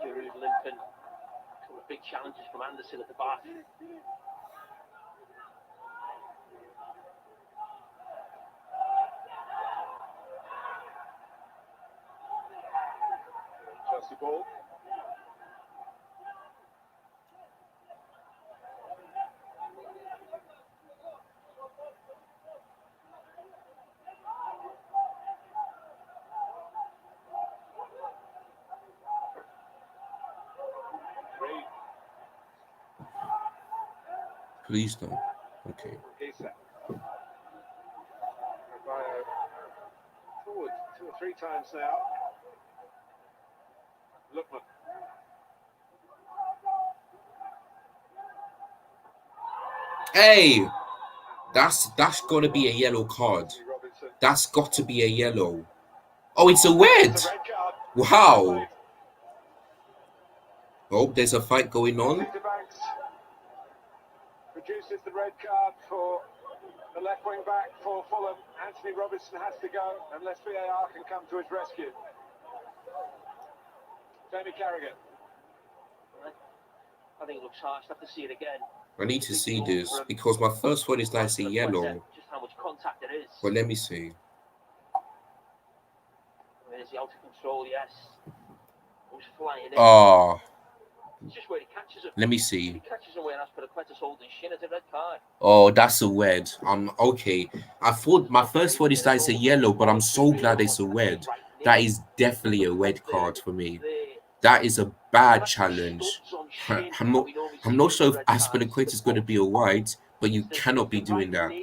Giroud limping. A couple of big challenges from Anderson at the back. Chelsea ball. Please don't. Okay. Anguissa. Forward 2 or 3 times now. Lookman. Hey, that's got to be a yellow card. Robinson. That's got to be a yellow. Oh, it's a red. It's a red card. Wow. Oh, there's a fight going on. Banks produces the red card for the left wing back for Fulham. Anthony Robinson has to go unless VAR can come to his rescue. Jamie Carragher. I think it looks harsh. I have to see it again. I need to see this because my first one is that's a yellow. Just how much contact there is. But let me see. Is he out of control? Yes. He's flying in. Ah, It's just where he catches him. let me If see. he catches him where Aspilicueta's holding shin, it's a red card. Oh, that's a red. Okay. I thought my first one is that it's a yellow, but I'm so glad it's a red. That is definitely a red card for me. That is a bad challenge. I'm not sure if Aspilicueta is going to be a white, but you cannot be doing that. So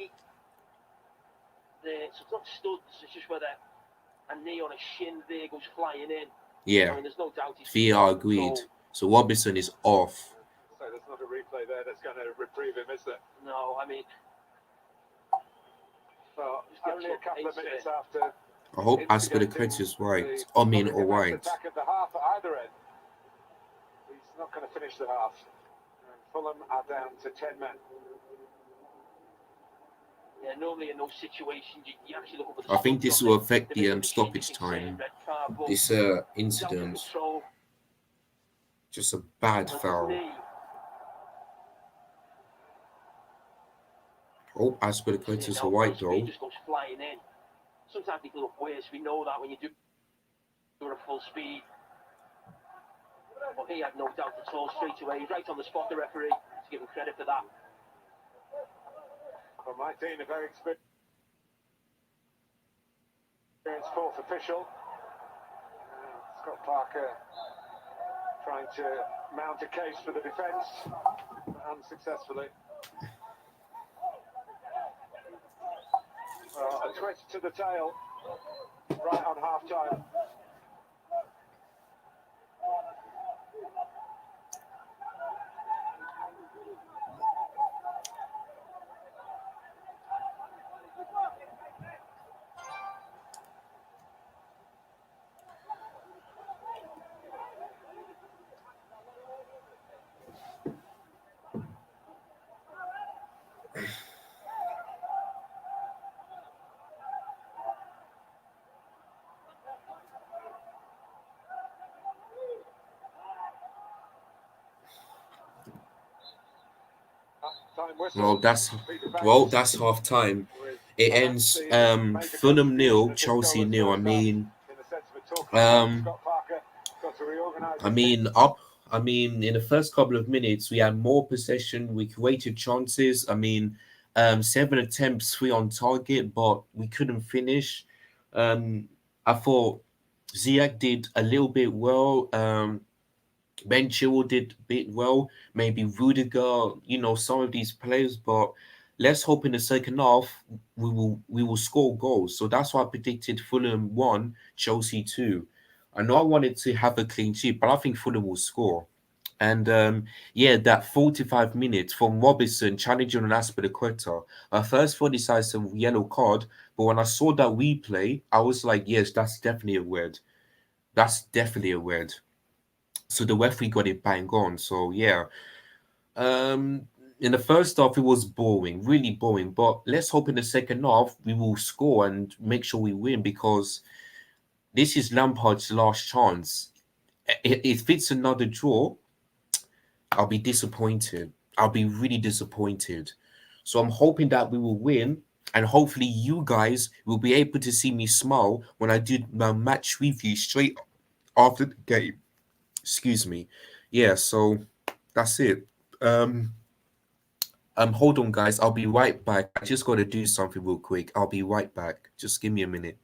it's not studs, it's just whether a knee on a shin there goes flying in. Yeah. I mean, there's no doubt he's VR agreed. So Robinson is off. So there's not a replay there that's going to reprieve him, is there? No, I mean, Well, only a couple of minutes after. I hope Aspilicueta is white. I mean, or white. Attack at the half at either end. He's not going to finish the half. And Fulham are down to 10 men. yeah, normally in those situations, you actually look up at the I think this will affect the machine, stoppage you can say time. red card, but This he's out of incident. control. Just a bad foul. Knee. Oh, Aspilicueta is a white though. Just goes flying in. Sometimes people look worse. We know that when you do at full speed. But he had no doubt at all straight away. He's right on the spot, the referee, to give him credit for that. Well, Martin, a very experienced fourth official. Scott Parker trying to mount a case for the defence, unsuccessfully. A twist to the tail, right on half-time. Well, whistle. that's Peter well, Bates that's half time. with It perhaps ends the major Fulham contribution nil, of this goal Chelsea at nil. first half in the sense of a talking point. Um, Scott Parker got to reorganise I the team. mean, up. I mean, in the first couple of minutes, we had more possession. We created chances. I mean, 7 attempts, three on target, but we couldn't finish. I thought Ziyech did a little bit well. Ben Chilwell did a bit well. Maybe Rudiger, some of these players. But let's hope in the second half we will score goals. So that's why I predicted Fulham 1, Chelsea 2. I know I wanted to have a clean sheet, but I think Fulham will score. And yeah, that 45 minutes from Robertson challenging on Aspilicueta. I first thought this was a yellow card, but when I saw that replay, I was like, yes, that's definitely a red. That's definitely a red. So the referee got it bang on. So yeah, in the first half it was boring, really boring. But let's hope in the second half we will score and make sure we win because this is Lampard's last chance. If it's another draw, I'll be disappointed. I'll be really disappointed. So I'm hoping that we will win. And hopefully, you guys will be able to see me smile when I do my match review straight after the game. Excuse me. Yeah, so that's it. Um, hold on, guys. I'll be right back. I just got to do something real quick. I'll be right back. Just give me a minute.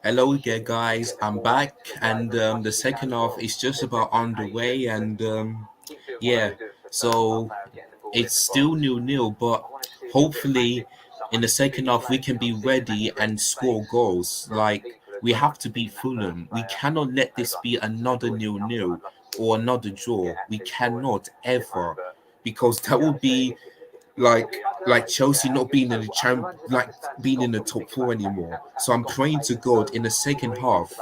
Hello again, guys. I'm back, and the second half is just about underway, and yeah, so it's still 0-0, but hopefully in the second half we can be ready and score goals. Like we have to beat Fulham. We cannot let this be another 0-0 or another draw. We cannot ever, because that would be like Chelsea not being in the like being in the top four anymore. So I'm praying to God in the second half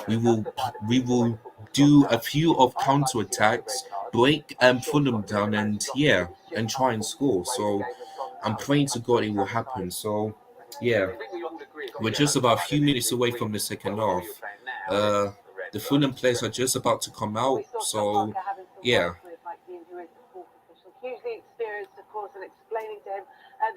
we will do a few of counter attacks, break Fulham down, and yeah, and try and score. So I'm praying to God it will happen. So yeah, we're just about a few minutes away from the second half. Uh, the Fulham players are just about to come out. So yeah. Hugely experienced, of course, and explaining to him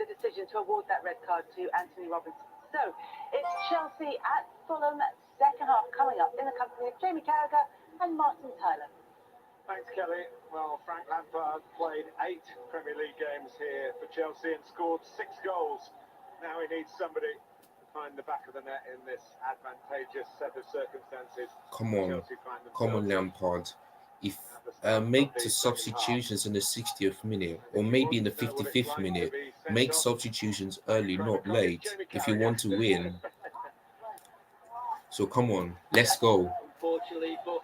the decision to award that red card to Anthony Robinson. So it's Chelsea at Fulham, second half coming up in the company of Jamie Carragher and Martin Tyler. Thanks, Kelly. Well, Frank Lampard played 8 Premier League games here for Chelsea and scored 6 goals. Now he needs somebody to find the back of the net in this advantageous set of circumstances. Come on, come on, Lampard. If make the substitutions in the 60th minute, or maybe in the 55th minute. Make substitutions early, not late, if you want to win. So come on, let's go.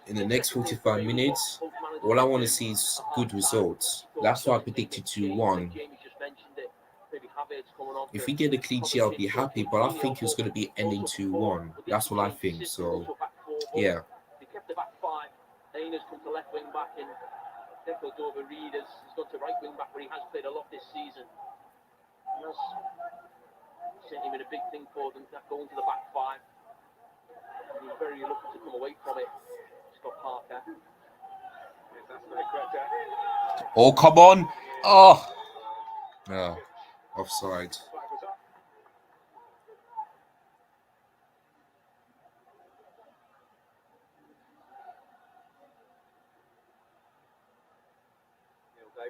In the next 45 minutes, all I want to see is good results. That's why I predicted 2-1. If we get a clean sheet, I'll be happy, but I think it's going to be ending 2-1. That's what I think. So, yeah. They kept the back 5. Dana's come to left wing back, and Deco Dover Reid has gone to right wing back, where he has played a lot this season. And that's certainly been a big thing for them, that going to the back 5. And he's very reluctant to come away from it. Scott Parker. Oh, come on. Oh. No. Offside.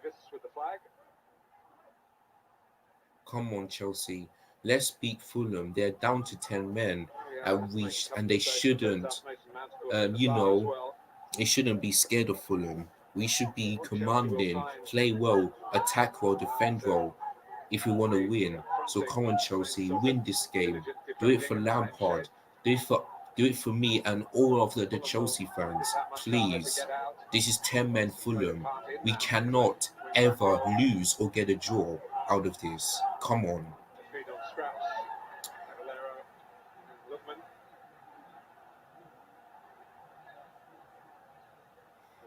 Davis with the flag. Come on, Chelsea. Let's beat Fulham. They're down to 10 men, and they shouldn't. You know, they shouldn't be scared of Fulham. We should be commanding, play well, attack well, defend well, if we want to win. So come on, Chelsea, win this game. Do it for Lampard. Do it for me and all of the Chelsea fans. Please. This is 10 men Fulham. We cannot ever lose or get a draw out of this. Come on.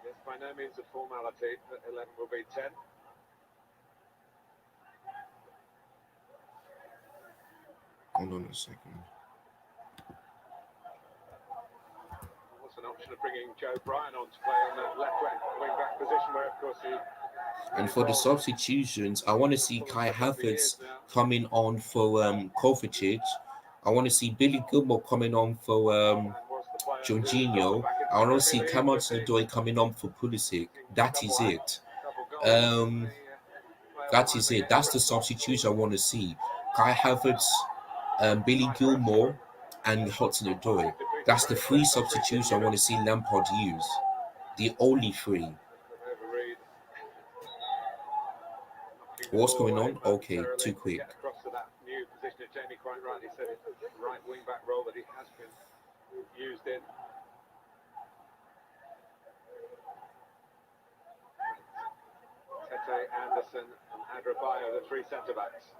It's by no means a formality that 11 will be 10. Hold on a second. What's an option of bringing Joe Bryan on to play on that left wing back position, where of course he. And for the substitutions, I want to see Kai Havertz coming on for Kovacic. I want to see Billy Gilmore coming on for Jorginho. I want to see Cameron Odoi coming on for Pulisic. That is it. That is it. That's the substitution I want to see. Kai Havertz, Billy Gilmore, and Hudson Odoi. That's the 3 substitutions I want to see Lampard use. The only 3. What's going on? Okay, too quick. Across to that new position, as Jamie quite rightly said, it's the right wing back role that he has been used in. Tete, Anderson, and Adrabayo, the 3 centre backs.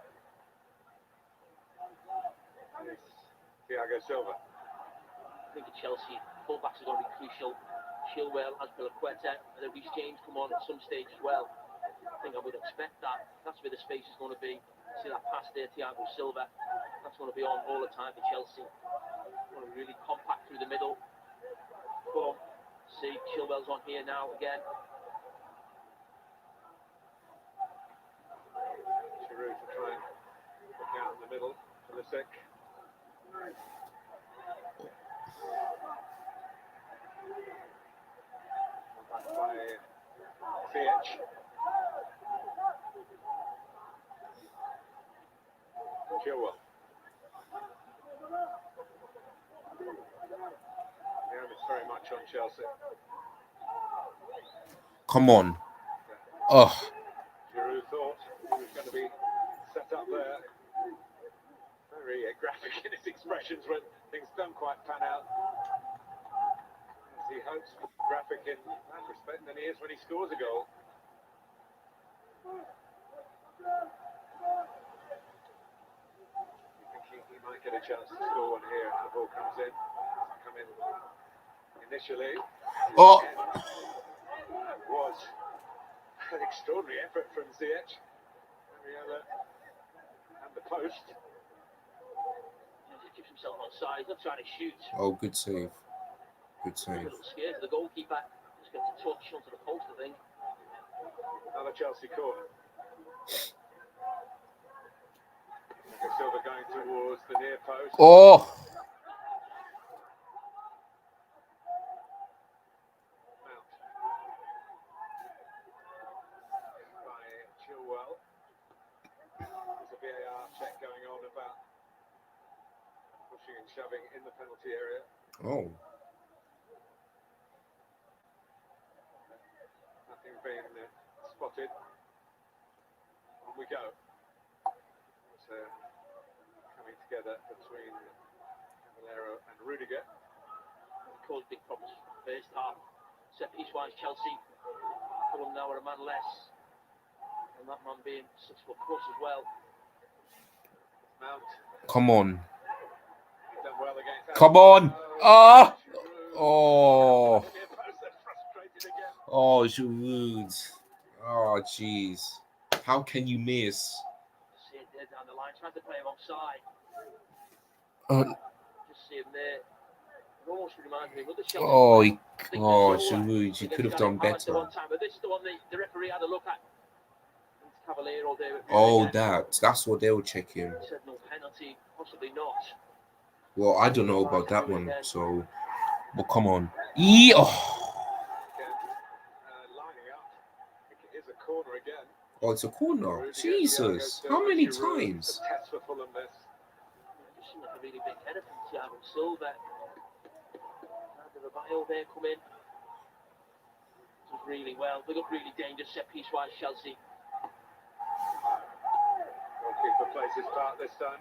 Thiago Silva. I think at Chelsea, fullbacks are going to be crucial. Chilwell, Azpilicueta, and then Reece James come on at some stage as well. I think I would expect that. That's where the space is going to be. See that pass there, Thiago Silva. That's going to be on all the time for Chelsea. Going to be really compact through the middle. Boom. See, Chilwell's on here now again. Giroud to try and look out in the middle for the sick. Back by Ziyech. Chilwell. much on Chelsea. Come on. Oh, Giroud thought he was going to be set up there. Very graphic in his expressions when things don't quite pan out. As he hopes graphic in that respect than he is when he scores a goal. Thinking he might get a chance to score one here if the ball comes in. Come in initially. oh, That was an extraordinary effort from Ziyech. And the post. He keeps himself on side. He's not trying to shoot. oh, good save. Good He's a save. little scared of the goalkeeper. Just gets a touch onto the post, I think. Another Chelsea corner. Silva going towards the near post. Oh, Mount. By Chilwell. There's a VAR check going on about pushing and shoving in the penalty area. oh. Nothing being spotted. On we go. It's coming together between Cavallero and Rudiger. Caused big problems first half. Set piece wise, Chelsea. Fulham now are a man less. And that man being 6 foot plus as well. Mount. Come on. He's done well against Come on. Ah. Oh. Near post, they're frustrated again. Oh, Giroud. Oh, jeez. How can you miss? See it there down the line, trying to play him offside. Just see him there. It almost reminds me of the shot. Oh, Giroud, you could have done better. One time, but this is the one the referee had a look at. Cavallero there. Oh, that's what they were checking. He said no penalty, possibly not. Well, I don't know about that one, so. But come on. Yeah. Oh. Lining up. I think it is a corner again. Oh, it's a corner. Jesus. How many times? Test for Fulham this. It seemed like a really big header from Thiago Silva. The Rabaio there come in. Does really well. They look really dangerous set piece wise, Chelsea. Goalkeeper plays his part this time.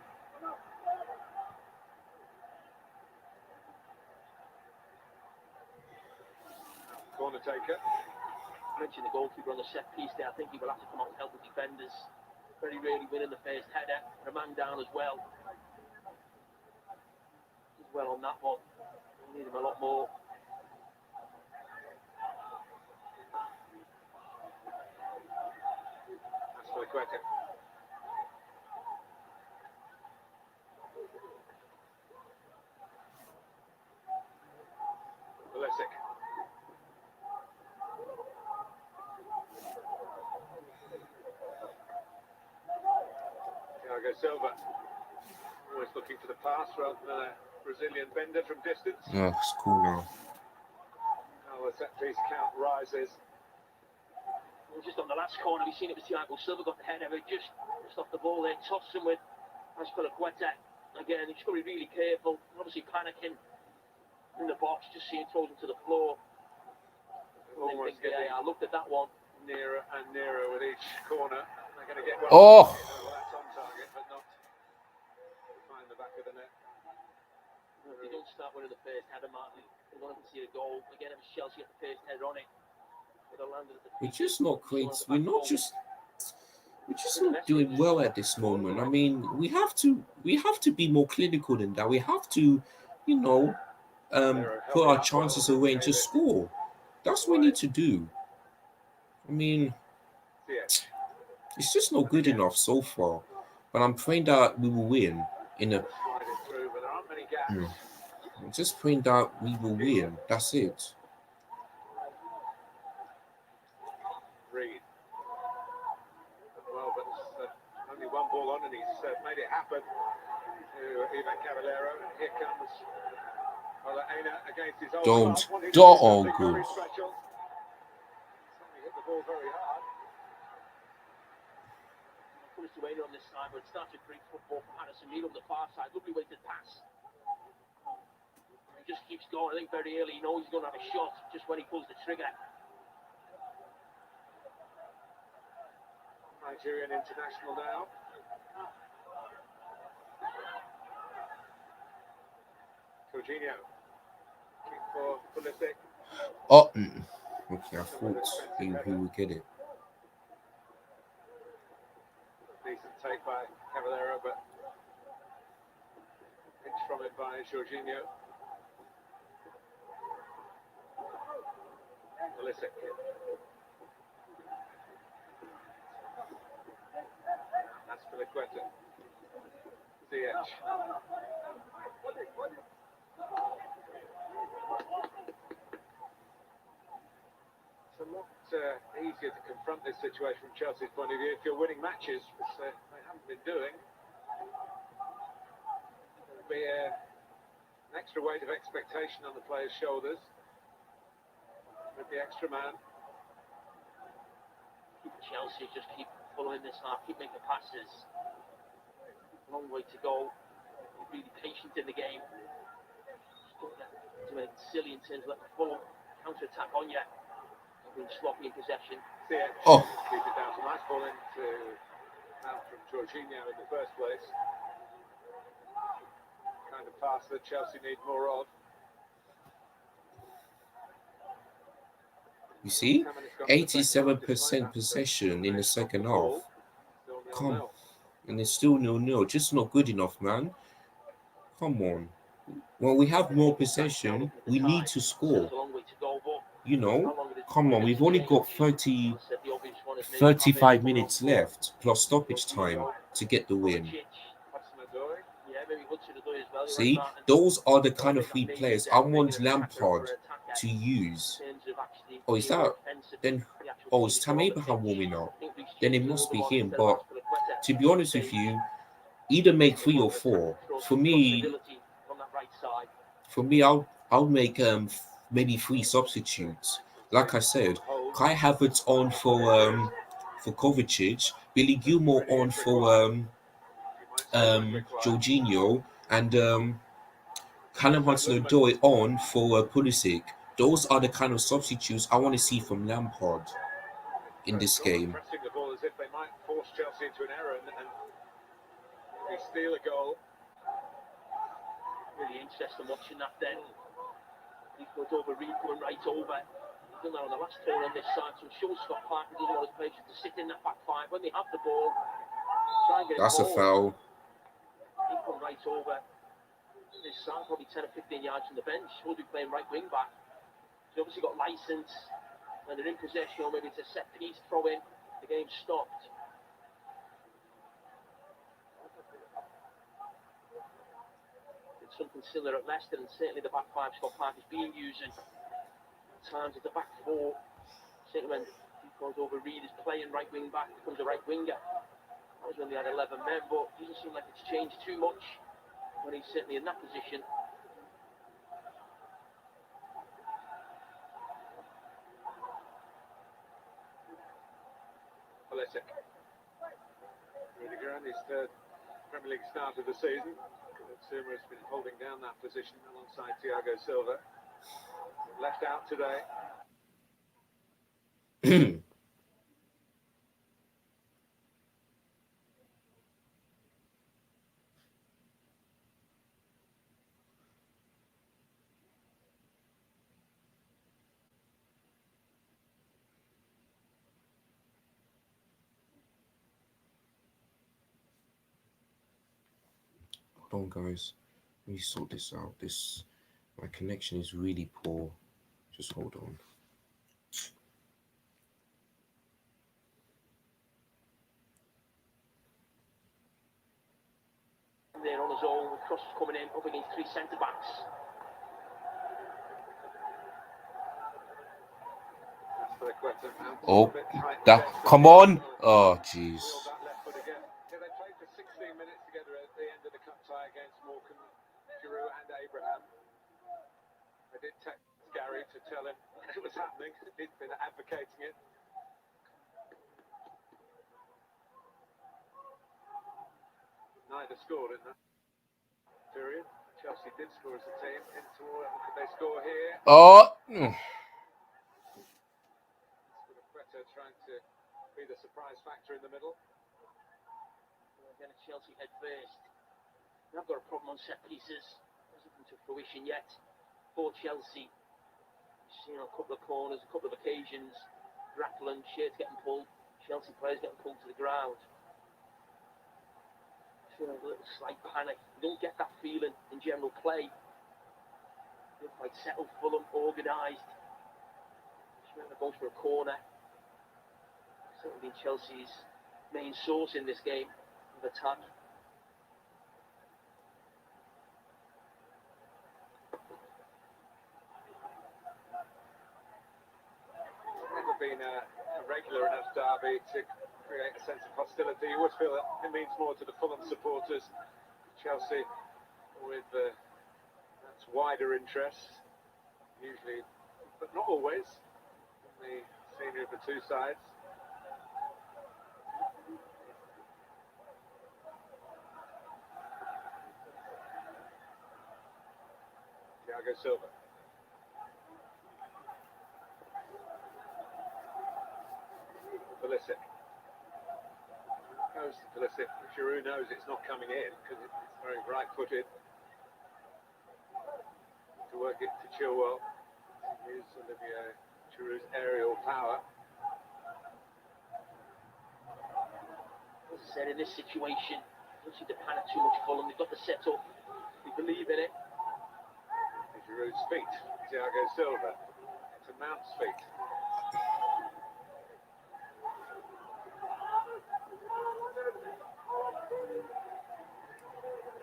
Corner taker. I mentioned the goalkeeper on the set piece there. I think he will have to come out and help the defenders. Very rarely winning the first header. A man down as well. He's well on that one. We need him a lot more. That's for the Quetta. Pulisic. Thiago Silva. Always looking for the pass rather than a Brazilian bender from distance. Oh, it's cool now. Now the set piece count rises. Just on the last corner, we've seen it was Thiago Silva got the header, but just off the ball there, tossed him with Azpilicueta. Again, he's got to be really careful. Obviously panicking in the box, just seeing throws him to the floor. Almost getting I looked at that one. nearer and nearer with each corner. They're going to get one. Oh. That's on target, but not behind the back of the net. If they don't start winning the first header, Martin, they're going to see a goal. Again, it was Chelsea at the first header on it. We're just not great. We're just not doing well at this moment. I mean, we have to be more clinical than that. We have to, put our chances away and just score. That's what we need to do. I mean, it's just not good enough so far. But I'm praying that we will win I'm just praying that we will win. That's it. Reed. Well, but only one ball on, and he's made it happen to Ivan Cavallero. And here comes Aina against his old Don't. Oh, good. Special. He hit the ball very hard. Comes to Aina on this side, but it starts a great football from Harrison Neal on the far side. Lovely weighted pass. just keeps going. I think very early he knows he's going to have a shot just when he pulls the trigger. Nigerian international now. Jorginho. Looking for Pulisic. Oh, okay, I thought he would get it. Decent take by Cavallero, but pinched from it by Jorginho. Pulisic. That's Filiqueta. Ziyech. It's a lot easier to confront this situation from Chelsea's point of view if you're winning matches, which they haven't been doing. There'll be an extra weight of expectation on the players' shoulders with the extra man. Chelsea just keep following this half, keep making passes. Long way to go. Be really patient in the game. Just don't get too silly in terms of letting Fulham counter-attack on you. Being sloppy in possession. Oh. Keep it down. Nice ball into out from Jorginho in the first place. Kind of pass that Chelsea need more of. You see, 87% possession in the second half. Come, and it's still 0-0. Just not good enough, man. Come on. When we have more possession, we need to score. You know, come on. We've only got 35 minutes left plus stoppage time to get the win. See, those are the kind of three players I want Lampard to use. Oh, is that? Then, oh, is Tam Abraham warming up? Then it must be him. But to be honest with you, either make 3 or 4. For me, I'll make maybe 3 substitutes. Like I said, Kai Havertz on for Kovacic, Billy Gilmore on for Jorginho, and Callum Hudson-Odoi on for Pulisic. Those are the kind of substitutes I want to see from Lampard in this game. Pressing the ball as if they might force Chelsea into an error and they steal a goal. Really interesting watching that then. He goes over, Reed going right over. He's done that on the last turn on this side, so it shows Scott Parker doesn't want his patience to sit in that back five. When they have the ball, try and get it. That's a foul. He come right over this side, probably 10 or 15 yards from the bench. He'll be playing right wing back. He's obviously got license. When they're in possession, or maybe it's a set piece throw in, the game's stopped. It's something similar at Leicester, and certainly the back five Scott Park has been using. At times at the back four, certainly when he goes over, Reed is playing right wing back, becomes a right winger. That was when they had 11 men, but it doesn't seem like it's changed too much when he's certainly in that position. Pulisic. Rudiger on his third Premier League start of the season. Zuma has been holding down that position alongside Thiago Silva. Left out today. Hold on, guys. Let me sort this out. My connection is really poor. Just hold on. There on his own, cross coming in, up against 3 centre backs. Oh, that! Come on! Oh, jeez. They played for 16 minutes together at the end of the cup tie against Morecambe, Giroud and Abraham. I did text Gary to tell him it was happening. He'd been advocating it. Neither scored in that period. Chelsea did score as a team. Into could they score here? Oh, Quetta trying to be the surprise factor in the middle. Again, Chelsea head first. They've got a problem on set pieces. Hasn't come to fruition yet for Chelsea. You've seen a couple of corners, a couple of occasions. Grappling, shirts getting pulled. Chelsea players getting pulled to the ground. Feeling a little slight panic. You don't get that feeling in general play. They're quite settled, Fulham, organised. They're going for a corner. Certainly been Chelsea's main source in this game of attack. Never been a regular enough derby to create a sense of hostility. You always feel that it means more to the Fulham supporters. Chelsea with that's wider interest, usually, but not always, in the scenery of the two sides. Thiago Silva. Pulisic. Goes to Pulisic. Giroud knows it's not coming in because it's very right-footed. To work it to Chilwell. Use Olivier Giroud's aerial power. As I said, in this situation, don't seem to panic too much. Fulham, they've got the set-up. They believe in it. Giroud's feet. Thiago Silva. To Mount's feet.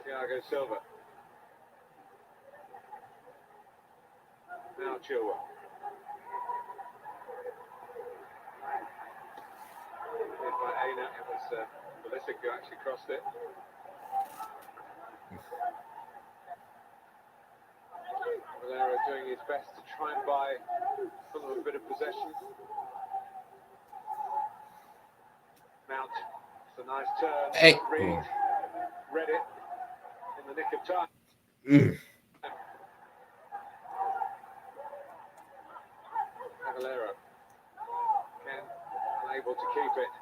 Thiago Silva. Now Chilwell. Hit by Aina. It was Pulisic who actually crossed it. Valera doing his best to try and buy Fulham a bit of possession. Mount. It's a nice turn. Hey. Read it in the nick of time. Valera. Ken unable to keep it.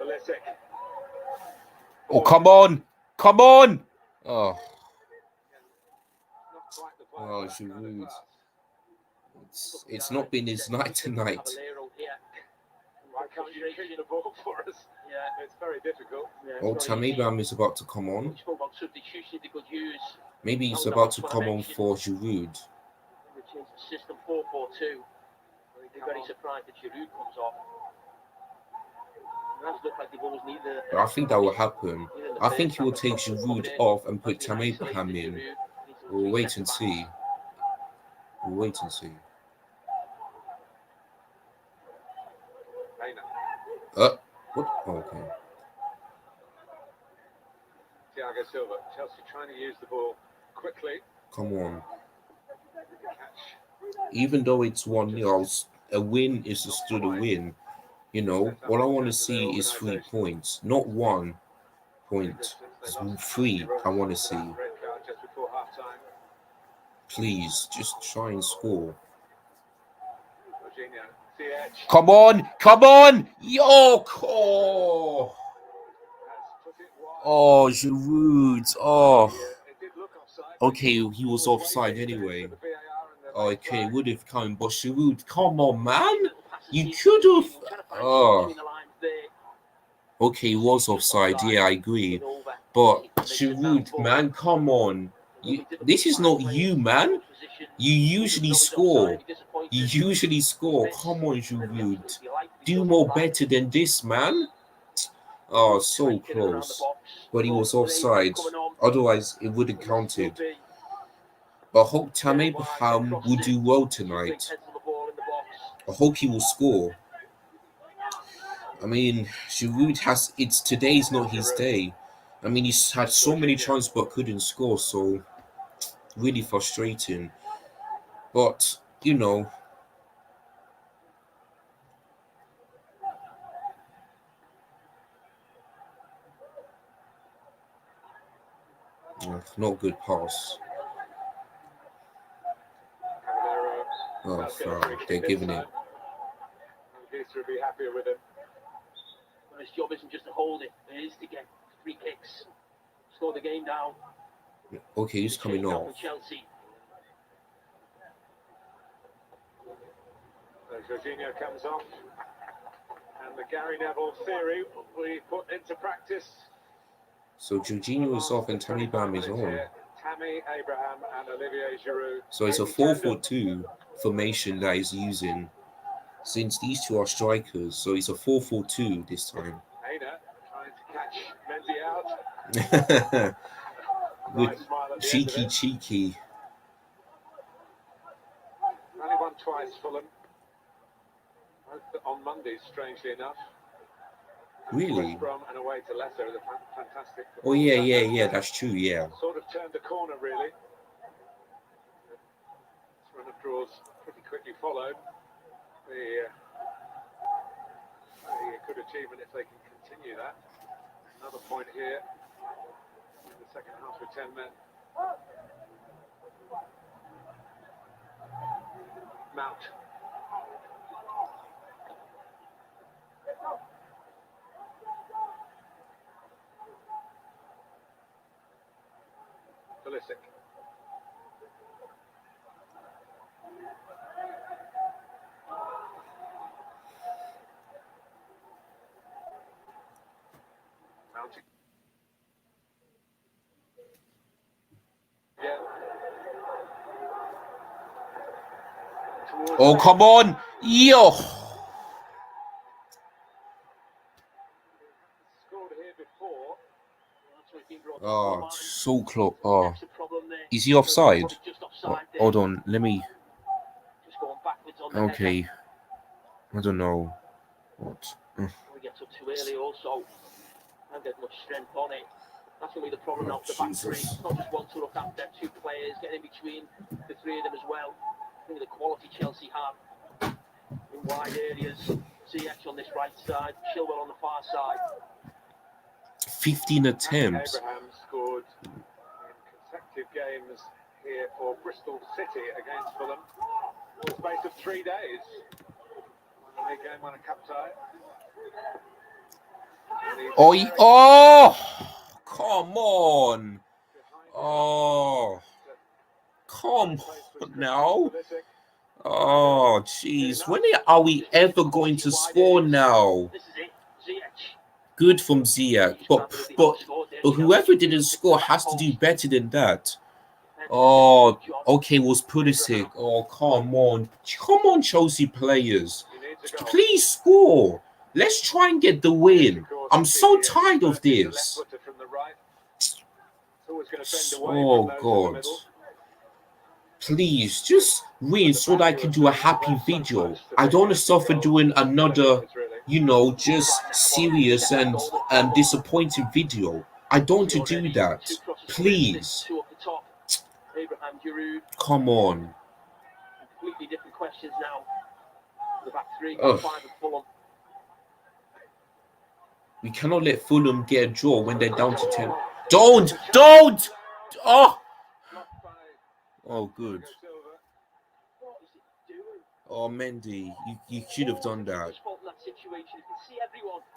Pulisic. Oh, come on. Come on. Oh. Not quite the player Oh, for that kind of Giroud. pass. It's not been his night tonight. Why can't you kick the ball for us? Yeah. It's very difficult. Yeah, Oh, Tamibam is about to come on. We spoke about substitutions they could use. Maybe he's about to come on for Giroud. They changed the system 4-4-2. They're very surprised that Giroud comes off. It does look like they've always needed. I think that will happen. I think he will take Giroud off and put Tamibam in. We'll wait and see. We'll wait and see. What? Oh, okay. Thiago Silva. Chelsea trying to use the ball quickly. Come on. Catch. Even though it's 1-0, a win is still a win. You know, all I want to see is 3 points, not 1 point. It's 3 I want to see. Red card just before half time. Please, just try and score. Jorginho. The edge. Come on, come on! Yo, oh, Has put it wide. oh, Giroud. Oh, It did look offside. okay, he was offside anyway. Okay, would have come, but Giroud, come on, man! You could have. Oh, okay, he was offside. Yeah, I agree. But Giroud, man, come on! This is not you, man. You usually score. You usually score. Come on, Giroud. Do more better than this, man. Oh, so close. But he was offside. Otherwise, it would have counted. But I hope Tamibam will do well tonight. I hope he will score. I mean, Giroud has... Today's not his day. I mean, he's had so many chances but couldn't score, so... Really frustrating. But, you know... Not good pass. Oh, That's going to foul. free They're kick this giving time. it. Geese would be happier with him. But his job isn't just to hold it, it is to get free kicks, slow the game down. Okay, he's coming Change now off. from Chelsea. So Jorginho comes off. And the Gary Neville theory will be put into practice. So Jorginho is off and Tammy Bam is on. Tammy, Abraham, and Olivier Giroud. So it's a 4-4-2 formation that he's using. Since these two are strikers, so it's a 4-4-2 this time. Aina trying to catch Mendy out. With Nice smile at the end of cheeky, it. cheeky. Only won twice, Fulham. On Mondays, strangely enough. Really? West Brom and away to Leicester is a fantastic. Oh yeah, that's true, yeah. Sort of turned the corner, really. This run of draws pretty quickly followed. A good achievement if they can continue that. Another point here in the second half with 10 men. Mount. Pulisic. Mounting. Yeah. Oh, come on! Yo! Scored here before. Oh, so close. Oh. That's the problem there. Is he offside? Probably just offside there. Hold on, let me... Just going backwards on the Okay. header. I don't know. What? We get up too early also. Don't get much strength on it. That's going to be the problem off the back three. Jesus. It's not just one to look after, two players, getting in between the three of them as well. I think the quality Chelsea have in wide areas. CX on this right side, Chilwell on the far side. 15 attempts. Abraham scored in consecutive games here for Bristol City against Fulham in the space of 3 days. One league game, one a cup tie. Oh! Come on! Oh! Come on now! Oh, jeez. When are we ever going to score now? This is it, ZH. Good from Ziyech, but whoever didn't score has to do better than that. Oh, okay, was Pulisic. Oh, come on, Chelsea players, please score. Let's try and get the win. I'm so tired of this. Oh God. Please, just win so that I can do a happy video. I don't want to suffer doing another, just serious and disappointing video. I don't want to do that. Please. Come on. Completely different questions now. The back three, Ugh. 5 of Fulham. We cannot let Fulham get a draw when they're down to 10. Don't! Oh! Oh, good. Oh, Mendy, you should have done that.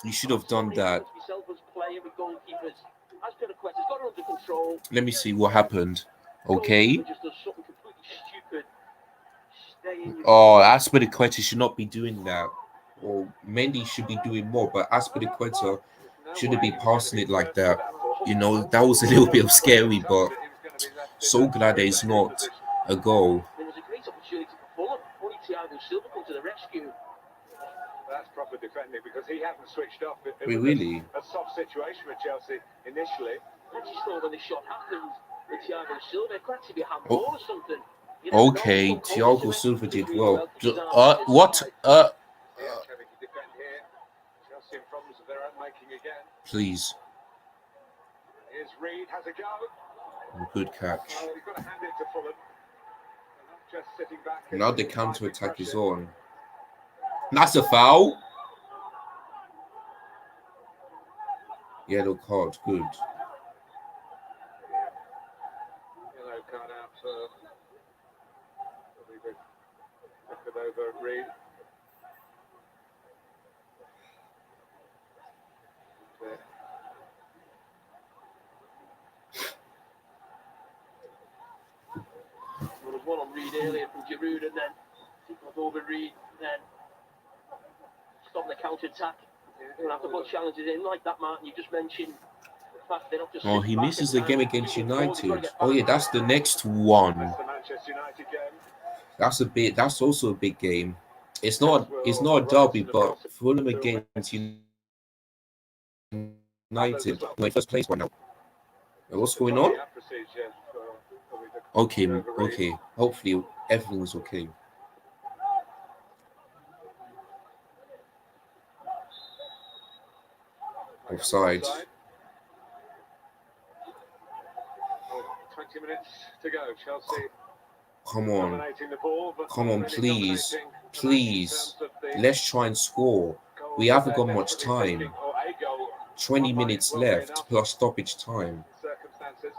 You should have done that. Let me see what happened. Okay. Oh, Aspilicueta should not be doing that. Or Mendy should be doing more, but Aspilicueta shouldn't be passing it like that. That was a little bit scary, but so glad that it's not a goal. There was a great opportunity for Fulham. Only Thiago Silva come to the rescue. That's proper defending because he hadn't switched off. It Wait, was really? a soft situation with Chelsea initially. I just thought when the shot happened with Thiago Silva, it could actually be a handball or something. Okay, Thiago Silva did well. What? Chelsea in problems of their own making again. Please. Here's Reed, has a go. Good catch. You've got to hand it to Fulham. They're not just sitting back. Now the counter attack is on. That's a foul. Yellow card, good. Yellow card out for Garrett Reid. There was one on Reed earlier from Giroud, and then it was over Reed, then stop the counter attack. You're gonna have to put challenges in like that, Martin. You just mentioned the fact they're not just. Oh, he misses the game against United. Oh yeah, that's the next one. That's the Manchester United game. That's also a big game. It's not a derby, but Fulham against United. We're in first place right now. What's going on? Okay. Hopefully everything's okay. Offside. 20 minutes to go. Chelsea Come on. dominating the ball, but Come on, really please. dominating the Please. match in terms of the Let's try and score. We goals haven't that got they're much desperately time. seeking, or a goal 20 might minutes well be left enough plus stoppage time. circumstances.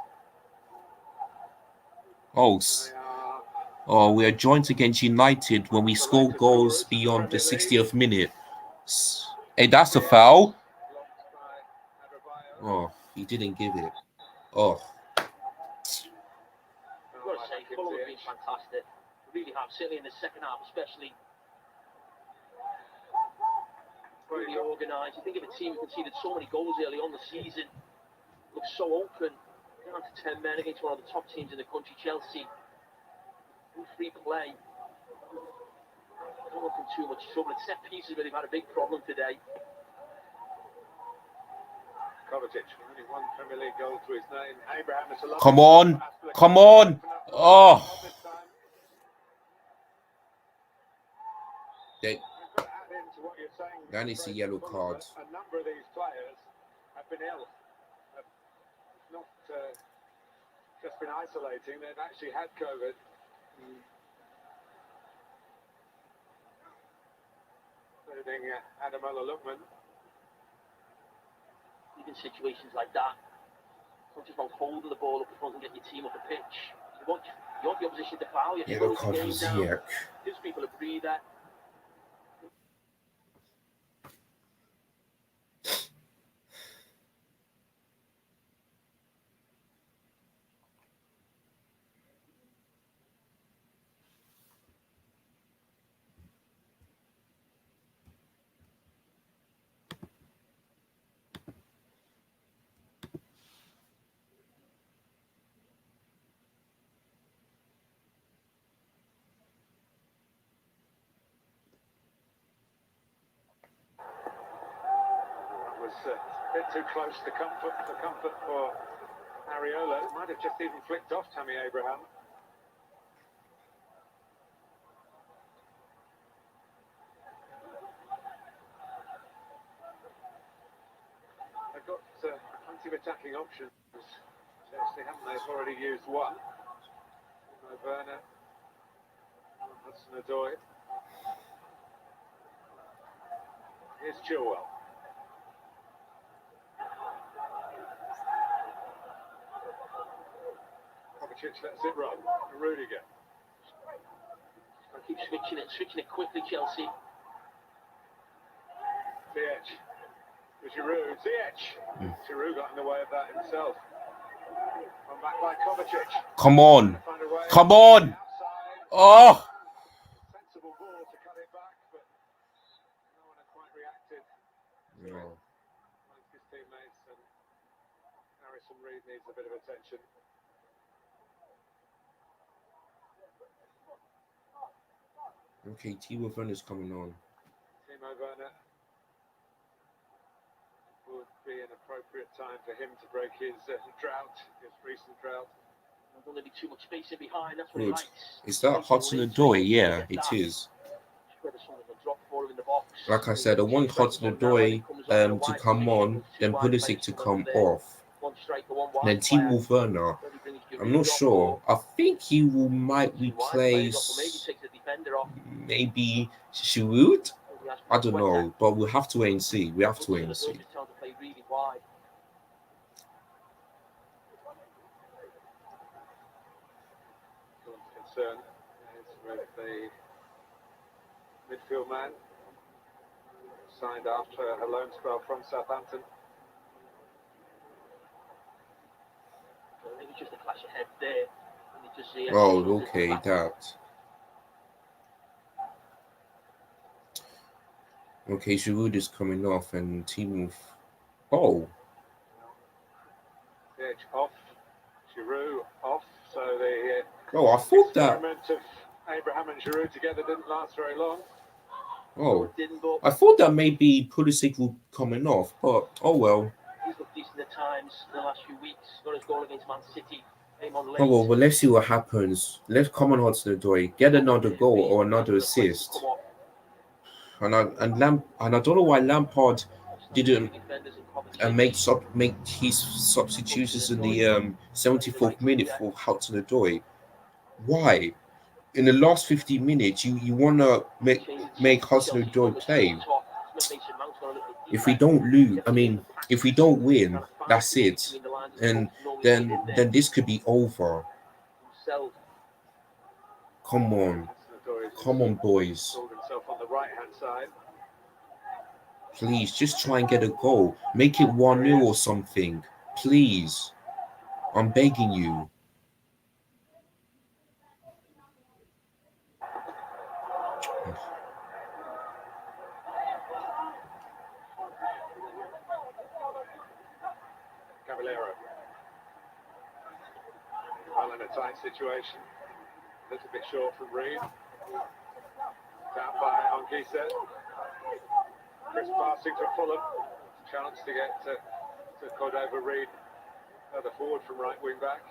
Oh, They are we are joined against United when we score selected goals scorers in the beyond the Premier League. 60th minute. Hey, that's a foul. Blocked by Adebayo. Oh, he didn't give it. Oh, I've got to say, Fulham have been fantastic. Really have, certainly in the second half, especially. Really organised. You think of a team who conceded so many goals early on the season, looks so open. Down to 10 men against one of the top teams in the country, Chelsea. Free play. Not looking too much trouble. It's set pieces where they've had a big problem today. Kovacic, only one Premier League goal to his name. Abraham is a lovely come on. Come on. Oh. That is a yellow card. A number of these players have been ill. Have not just been isolating, they've actually had COVID. Including Ademola Lookman. Even situations like that, it's not just about holding the ball up front and get your team up the pitch. You want the opposition to foul you. Yellow card for Ziyech. Gives people a breather. Was a bit too close to comfort for Areola. Might have just even flicked off Tammy Abraham. They've got plenty of attacking options. Chelsea, haven't they? They've already used one. Werner, Hudson-Odoi. Here's Chilwell. Kovacic lets it run. Rudiger. Keep switching it quickly, Chelsea. Ziyech. Giroud. Ziyech. Giroud got in the way of that himself. Come back by Kovacic. Come on. Come on. Oh. Sensible ball to cut it back, but no one had quite reacted. No. Amongst his teammates, and Harrison Reed needs a bit of attention. Okay, Timo Werner's coming on. Timo Werner would be an appropriate time for him to break his drought, his recent drought. There's going to be too much space in behind. That's what he Good. likes. Is that Hudson-Odoi? Yeah, it is. Like I said, I want Hudson-Odoi to come on, then Pulisic to come off. Then Timo Werner. I'm not sure. I think he might replace maybe Giroud. I don't know, but we'll have to wait and see. We have to wait and see. Concern is with the man. Signed after a loan spell from Southampton. I think it's just a clash ahead there. And you just see Oh, okay, that. Okay, Giroud is coming off and team of. Oh, Edge off. Giroud off. So the oh, I thought that. experiment of Abraham and Giroud together didn't last very long. Oh, it didn't, but I thought that maybe Pulisic would coming off, but oh well. he's looked decent at times in the last few weeks. Got his goal against Man City. Came on late. Oh well, let's see what happens. Let's come on Hudson Odoi, get another goal or another assist. And I don't know why Lampard didn't make his substitutions in the 74th minute for Hudson Odoi. Why? In the last 15 minutes, you wanna make Hudson Odoi play. If we don't lose, I mean, if we don't win, that's it, and then this could be over. Come on, boys. Pulled himself on the right-hand side. Please, just try and get a goal. Make it 1-0 or something. Please. I'm begging you. Caballero. Well, in a tight situation. A little bit short from Reed. Down by Anguissa. Chris passing to Fulham. Chance to get to Cordova. Reed further forward from right wing back.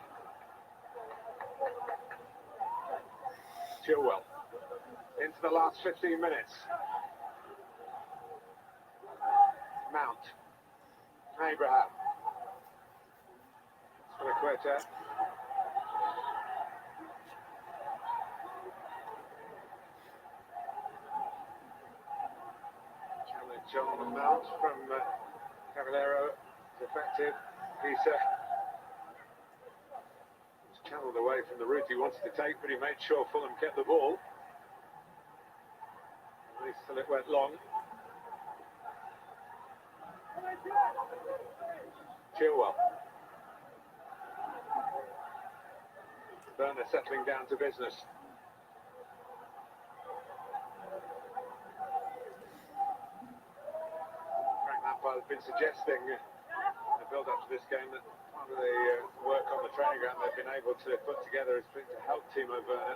Chilwell. Into the last 15 minutes. Mount. Abraham. Spilicueta. Challenge on the Mount from Caballero. It's effective. He's channeled away from the route he wanted to take, but he made sure Fulham kept the ball. At least till it went long. Chilwell. Werner settling down to business. Frank Lampard has been suggesting in the build-up to this game that part of the work on the training ground they've been able to put together has been to help Timo Werner.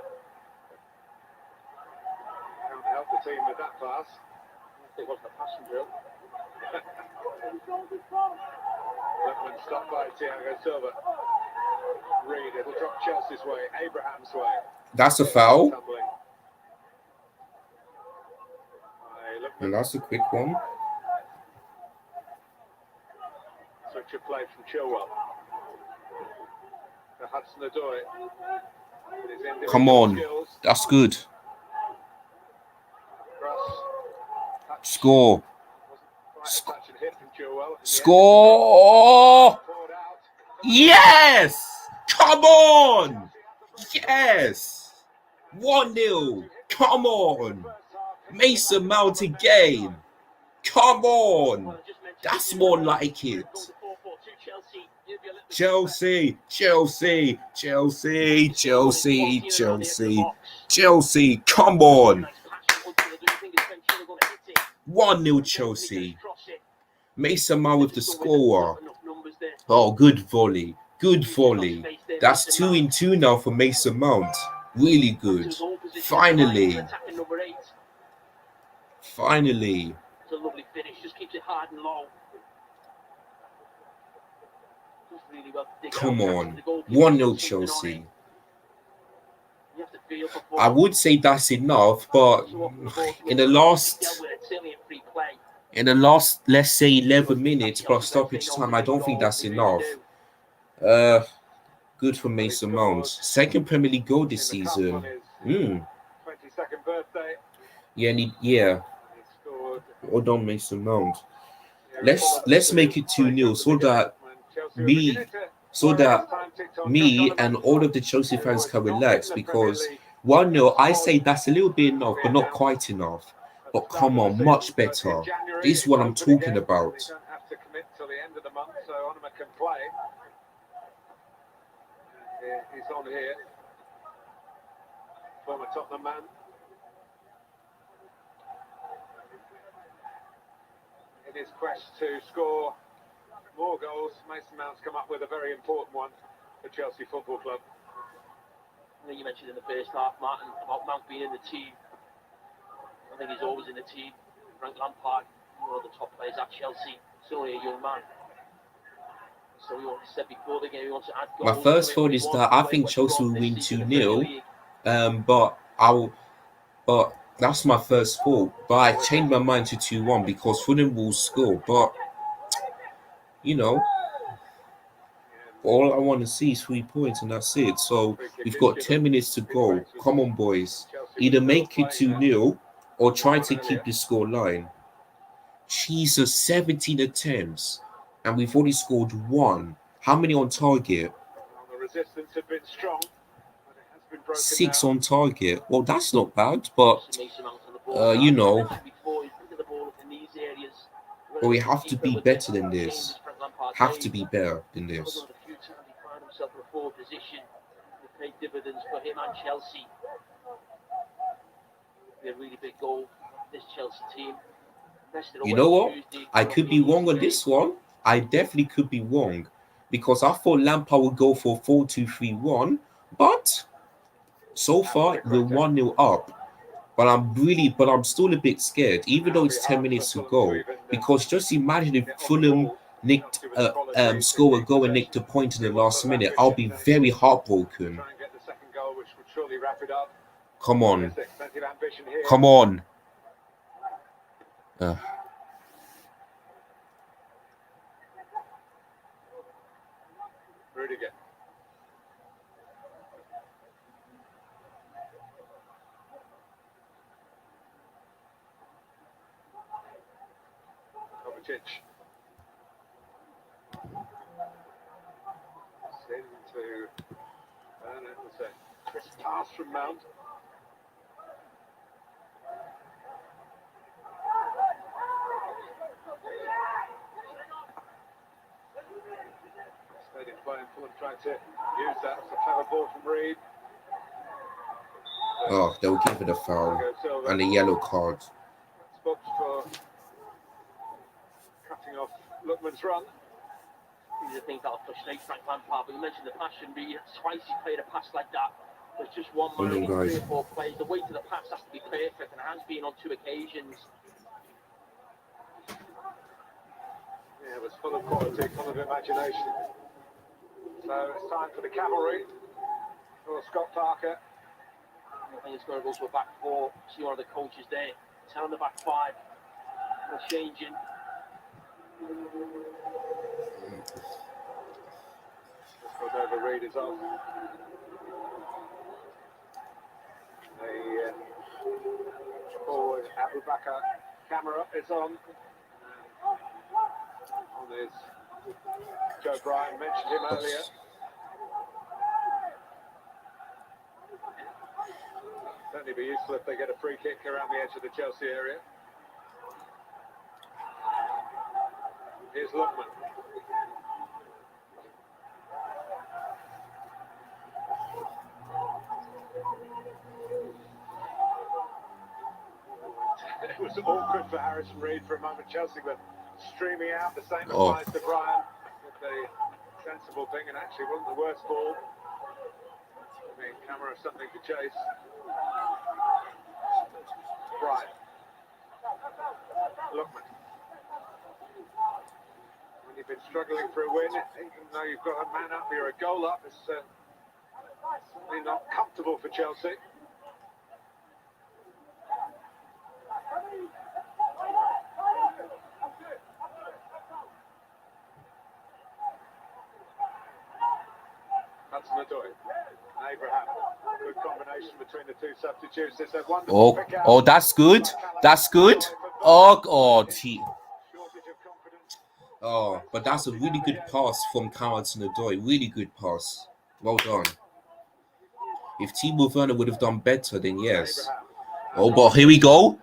Can't help the team with that pass. It wasn't a passing drill. Lookman stopped by Thiago Silva. Reed, it'll drop Chelsea's way, Abraham's way. That's a foul. Tumbling. And that's a quick one. Switch of play from Chilwell. To Hudson Odoi. Come on. That's good. Score. Score. Yes. Come on. Yes. 1-0. Come on. Mason Mount again. Come on. That's more like it. Chelsea, Chelsea, Chelsea, Chelsea, Chelsea, Chelsea. Come on. 1-0 Chelsea. Mason Mount with the score. Oh, good volley. Good volley. That's 2-2 now for Mason Mount. Really good. Finally. Finally. It's a lovely finish. Just keeps it hard and low. Really well. Come on. 1-0 Chelsea. I would say that's enough, but in the last, let's say 11 minutes plus stoppage time, I don't think that's enough. Good for Mason Mount. Second Premier League goal this season. 22nd birthday. Yeah. Well done, Mason Mount. Let's make it 2-0 so that me and all of the Chelsea fans can relax, because 1-0, I say that's a little bit enough, but not quite enough. But come on, much better. This is what I'm talking about. You don't have to commit till the end of the month, so Onuma can play. He's on here. Former Tottenham man. In his quest to score more goals, Mason Mount's come up with a very important one for Chelsea Football Club. I think you mentioned in the first half, Martin, about Mount being in the team. I think he's always in the team. Frank Lampard, one of the top players at Chelsea, still only a young man. So he said before the game he wants to add goals. My first thought is that I think Chelsea will win 2-0. But that's my first thought. But I changed my mind to 2-1 because Fulham will score. But all I want to see is 3 points and that's it. So we've got 10 minutes to go. Come on, boys. Either make it 2-0 or try to keep the score line. Jesus, 17 attempts. And we've only scored 1. How many on target? The resistance had been strong, but it has been broken 6 now. on target. Well, that's not bad, but but we have to be better than this. Have to be better than this. One of the few times he found himself in a forward position, it paid dividends for him and Chelsea. Be a really big goal for this Chelsea team. You know what? I could be wrong on this one. I definitely could be wrong because I thought Lampard would go for 4-2-3-1, but so far we're 1-0 up. But I'm still a bit scared, even though it's 10 minutes to go. Because just imagine if Fulham score a goal and nicked a point in the last minute, I'll be very heartbroken. Come on, come on. Rudiger. Kovacic. Into and it was a crisp pass from Mount. Stadium playing, Fulham trying to use that. It's a clever ball from Reed. Oh, they'll give it a foul and a yellow card. That's booked for cutting off Lookman's run. These are things that'll frustrate Frank Lampard, but you mentioned the passion. Twice he played a pass like that. There's just one man, 3 or 4 plays. The weight of the pass has to be perfect, and it has been on 2 occasions. Yeah, it was full of quality, full of imagination. So it's time for the cavalry for Scott Parker. I think it's going to go to a back 4. See one of the coaches there. 10 on the back 5. They're changing. Over Reed is off. The forward Abu Bakr camera is on. There's Joe Bryan, mentioned him earlier. Certainly be useful if they get a free kick around the edge of the Chelsea area. Here's Lookman. It was awkward for Harrison Reed for a moment. Chelsea were streaming out. The same applies to Bryan. With the sensible thing, and actually wasn't the worst ball. I mean, camera something to chase. Bryan. Lookman. When you've been struggling for a win, even though you've got a man up, you're a goal up. It's certainly not comfortable for Chelsea. Abraham, good combination between the 2 substitutes. It's a wonderful pick out. Oh, that's good. That's good. Oh, but that's a really good pass from Hudson-Odoi. Really good pass. Well done. If Timo Werner would have done better, then yes. Oh, but here we go.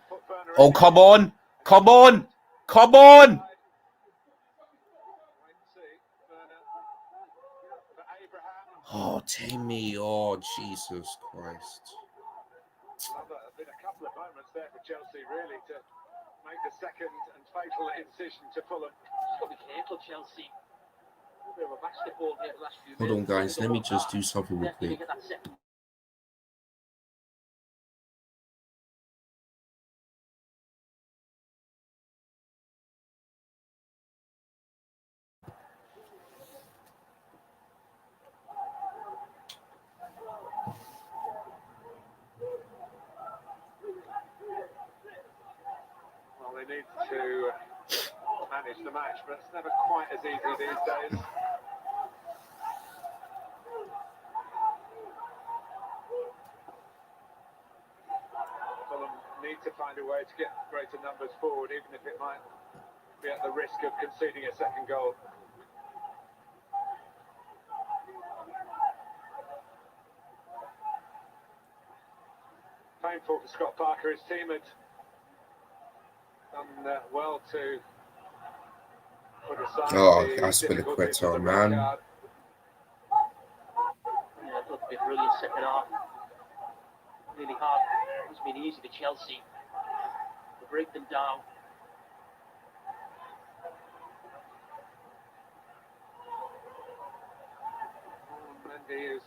Oh, come on. Come on. Come on. Wait and see. Werner for Abraham. Oh, Timmy. Oh, Jesus Christ. Well, there have been a couple of moments there for Chelsea, really, to make the second and fatal incision to Fulham. Just got to be careful, Chelsea. A bit of a basketball here the last few Hold on, minutes. guys. They Let me don't just want do that. something real Definitely quick. get that second. Well, they need to manage the match, but it's never quite as easy these days. Fulham need to find a way to get greater numbers forward, even if it might be at the risk of conceding a second goal. Painful for Scott Parker. His team had done well to put aside Oh, the difficulties of Aspilicueta, the red man. card. Yeah, it looked a bit brilliant second half. Really hard. It's been easy for Chelsea to break them down. Mendy has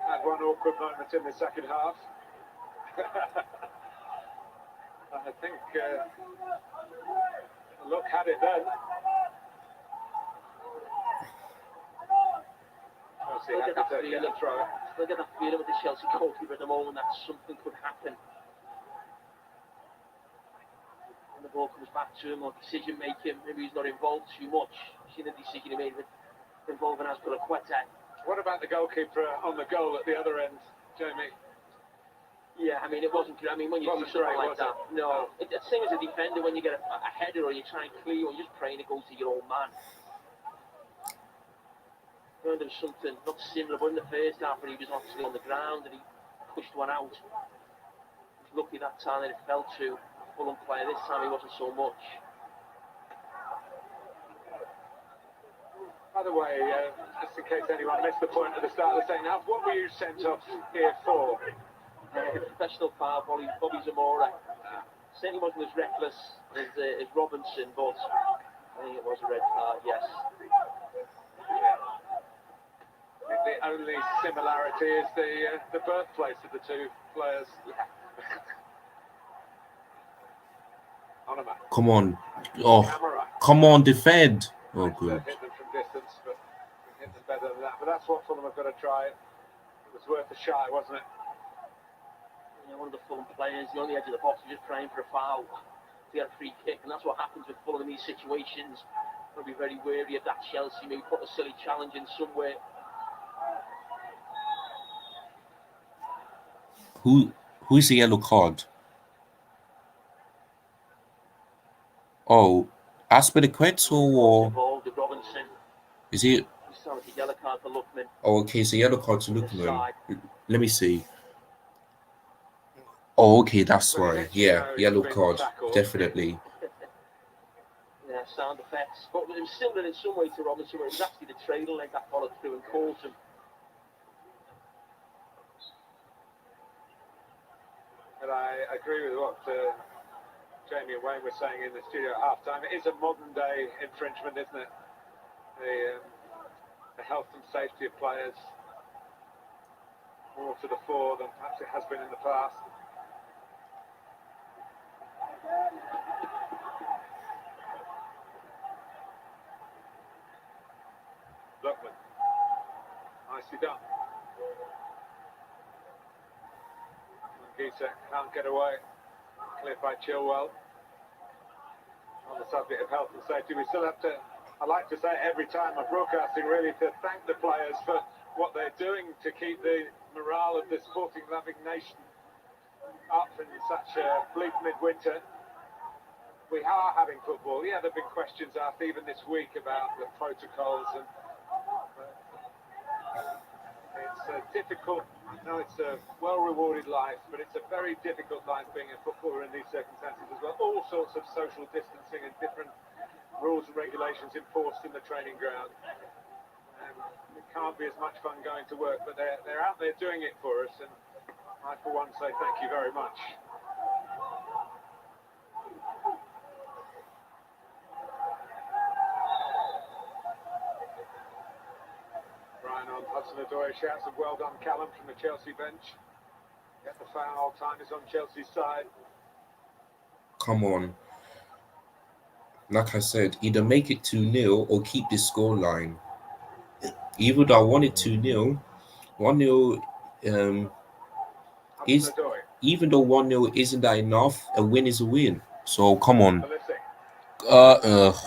had one awkward moment in the second half. I think look had it then. Chelsea happy to get the throw. Still get that feeling with the Chelsea goalkeeper at the moment that something could happen. When the ball comes back to him, or decision making, maybe he's not involved too much. You've seen the decision he made with involving Aspilicueta. What about the goalkeeper on the goal at the other end, Jamie? Yeah, I mean, it wasn't. I mean, when you do Wasn't something great, like was that, it? no. It's the same as a defender when you get a header or you try and clear, or you're just praying it goes to your own man. There was something not similar, but in the first half when he was actually on the ground and he pushed one out. He was lucky that time that it fell to a Fulham player. This time he wasn't so much. By the way, just in case anyone missed the point at the start of the second half, what were you sent off here for? Professional foul, Bobby Zamora. Certainly wasn't as reckless as Robinson, but I think it was a red card, yes. The only similarity is the birthplace of the two players. Onoma. Come on. Oh, Camera. come on, defend. Oh, Nice to good. hit them from distance, but hit them better than that. But that's what Fulham have got to try. It was worth a shot, wasn't it? Yeah, one of the Fulham players, the only edge of the box, was just praying for a foul to get a free kick, and that's what happens with Fulham in these situations. They'll be very wary of that Chelsea, maybe put a silly challenge in somewhere. Who's the yellow card? Oh, Aspilicueta or Involved with Robinson. is it? This time it's a yellow card for Lookman. Oh, okay, so yellow card to On the Lookman. side. Let me see. Oh, okay, that's Well, he why. lets you Yeah, know he's yellow been card, tackled. definitely. Yeah, sound effects. But it was similar in some way to Robinson, where it was actually the trailer leg that followed through and caught him. And I agree with what Jamie and Wayne were saying in the studio at half-time. It is a modern-day infringement, isn't it? The health and safety of players more to the fore than perhaps it has been in the past. Lookman. Nicely done. Gisa can't get away. Cleared by Chilwell. On the subject of health and safety, we still have to, I like to say it every time I'm broadcasting, really, to thank the players for what they're doing to keep the morale of the sporting loving nation up in such a bleak midwinter. We are having football. Yeah, there have been questions asked even this week about the protocols, and it's difficult I know it's a well-rewarded life, but it's a very difficult life being a footballer in these circumstances as well. All sorts of social distancing and different rules and regulations enforced in the training ground. It can't be as much fun going to work, but they're out there doing it for us, and I, for one, say thank you very much. Brian on Hudson-Odoi shouts of well done, Callum, from the Chelsea bench. Get the foul, time is on Chelsea's side. Come on. Like I said, either make it 2-0 or keep this scoreline. Even though I want it 2-0, 1-0 is, Hudson-Odoi. even though 1-0 isn't that enough, a win is a win. So come on. Pulisic. Uh, Comes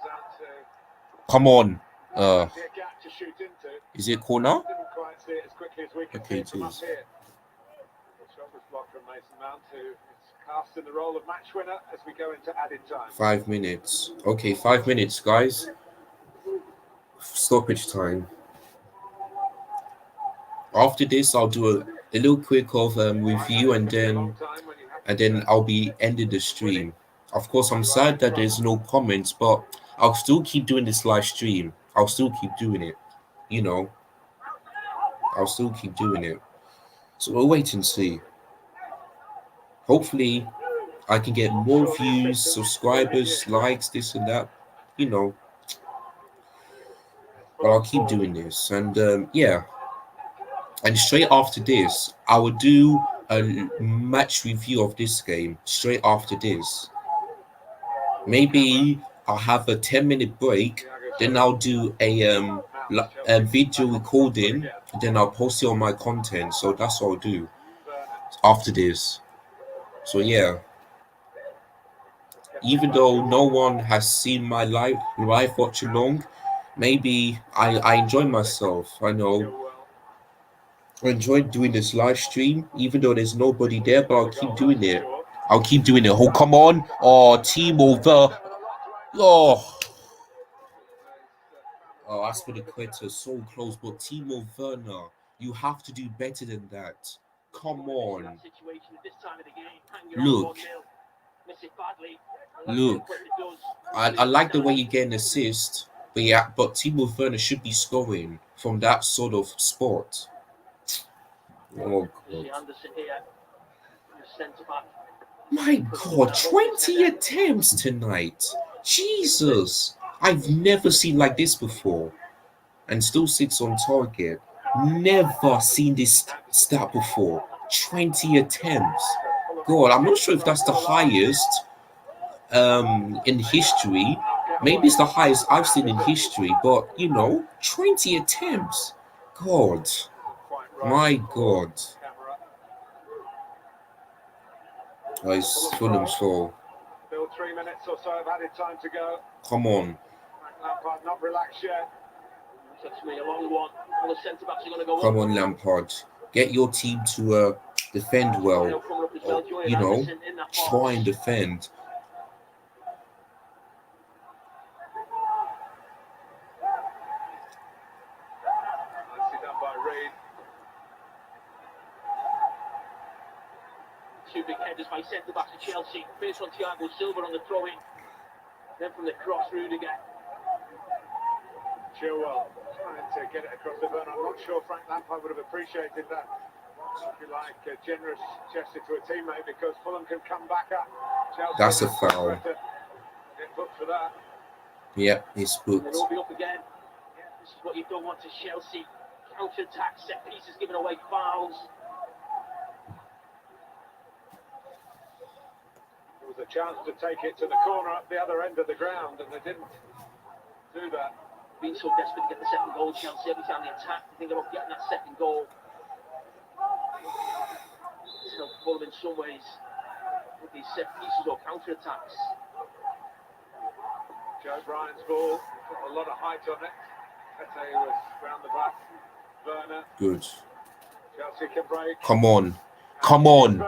out to come on. see a gap to shoot into. Is it corner? Didn't quite see it as quickly as we could Okay, see it from it up is. here. The shot was blocked from Mason Mount, who is cast in the role of match winner as we go into added time. 5 minutes. Okay, 5 minutes, guys. Stoppage time. After this, I'll do a little quick of review, and then I'll be ending the stream. Of course, I'm sad that there's no comments, but I'll still keep doing this live stream. I'll still keep doing it. You know, I'll still keep doing it. So we'll wait and see. Hopefully, I can get more views, subscribers, likes, this and that. You know, but I'll keep doing this. And yeah. And straight after this, I will do a match review of this game. Straight after this. Maybe I'll have a 10-minute break. Then I'll do a video recording. Then I'll post it on my content. So that's what I'll do after this. So yeah. Even though no one has seen my live watch along, maybe I enjoy myself. I know. I enjoyed doing this live stream, even though there's nobody there, but I'll keep doing it. I'll keep doing it. Oh, come on. Oh, team over. Oh. Oh, as for the quitter, so close. But Timo Werner, you have to do better than that. Come on. Look. Look. I like the way you get an assist, but yeah, but Timo Werner should be scoring from that sort of spot. Oh, God. My God, 20 attempts tonight. Jesus. I've never seen like this before. And still 6 on target. Never seen this stat before. 20 attempts. God, I'm not sure if that's the highest in history. Maybe it's the highest I've seen in history, but you know, 20 attempts. God. My God. Oh, it's Fulham's fault. Still 3 minutes or so of added time to go. Come on. Lampard not relaxed yet. Come on, Lampard. Get your team to defend well. You know, try and defend. Nicely done by Reid. Two big headers by centre backs of Chelsea. First one, Thiago Silva on the throw in. Then from the cross, Rudiger. Chilwell trying to get it across the burn. I'm not sure Frank Lampard would have appreciated that. If you like, a generous gesture to a teammate, because Fulham can come back up. Chelsea, that's a foul. Get booked for that. Yep, he's booked. They'll be up again. This is what you don't want to Chelsea. Counter-attack, set pieces, giving away fouls. There was a chance to take it to the corner up the other end of the ground, and they didn't do that. Being so desperate to get the second goal, Chelsea, every time they attack, they think about getting that second goal. It's helped Fulham in some ways with these set pieces or counter-attacks. Joe Bryan's ball, got a lot of height on it. Tete was round the back. Werner. Good. Chelsea can break. Come on. Come on.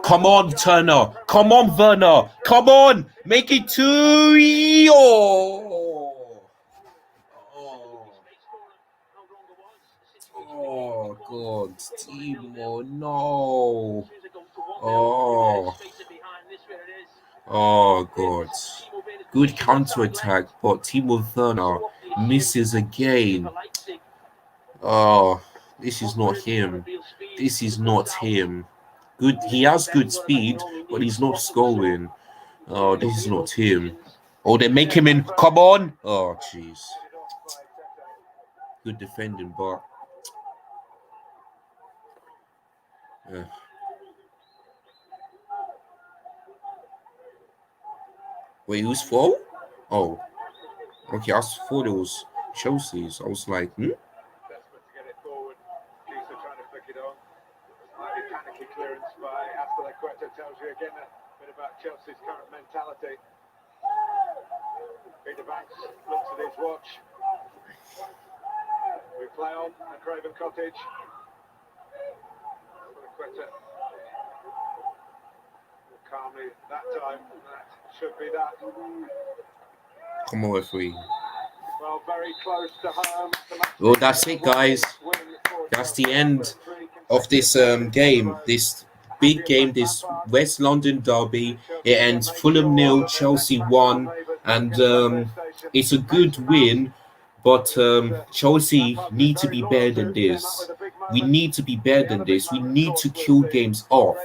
Come on, Turner. Come on, Werner. Come on. Make it 2. Oh, God, They will Timo, 0-0. no. As soon as they go to 1-0, Oh, space it behind this where it is. oh God. It's Timo Werner's Good position counter inside attack, left. but Timo Werner So off the issue, misses again. for Leipzig. Oh, this is Not not really showing him. real speed This as is it comes not out. him. Good, Maybe he the has good defenders on the bench, they speed, only but need he's not spot them, so scoring. Oh, maybe this they'll is be in not those him. positions. Oh, they make him in. Come on. Oh, jeez. Good defending, but uh, wait, who's foul? Oh, okay. I thought it was Chelsea's. I was like, hmm? Desperate to get it forward. Kisa trying to flick it on. Slightly panicky clearance by Azpilicueta tells you again a bit about Chelsea's current mentality. Peter Banks looks at his watch. We play on at Craven Cottage. Azpilicueta calmly that time. That should be that. Come on, referee. Well, very close to home. Well, that's it, guys. That's the end of this game. This big game, this West London derby. It ends Fulham 0, Chelsea 1, and it's a good win. But Chelsea need to be better than this. We need to be better than this. We need to kill games off.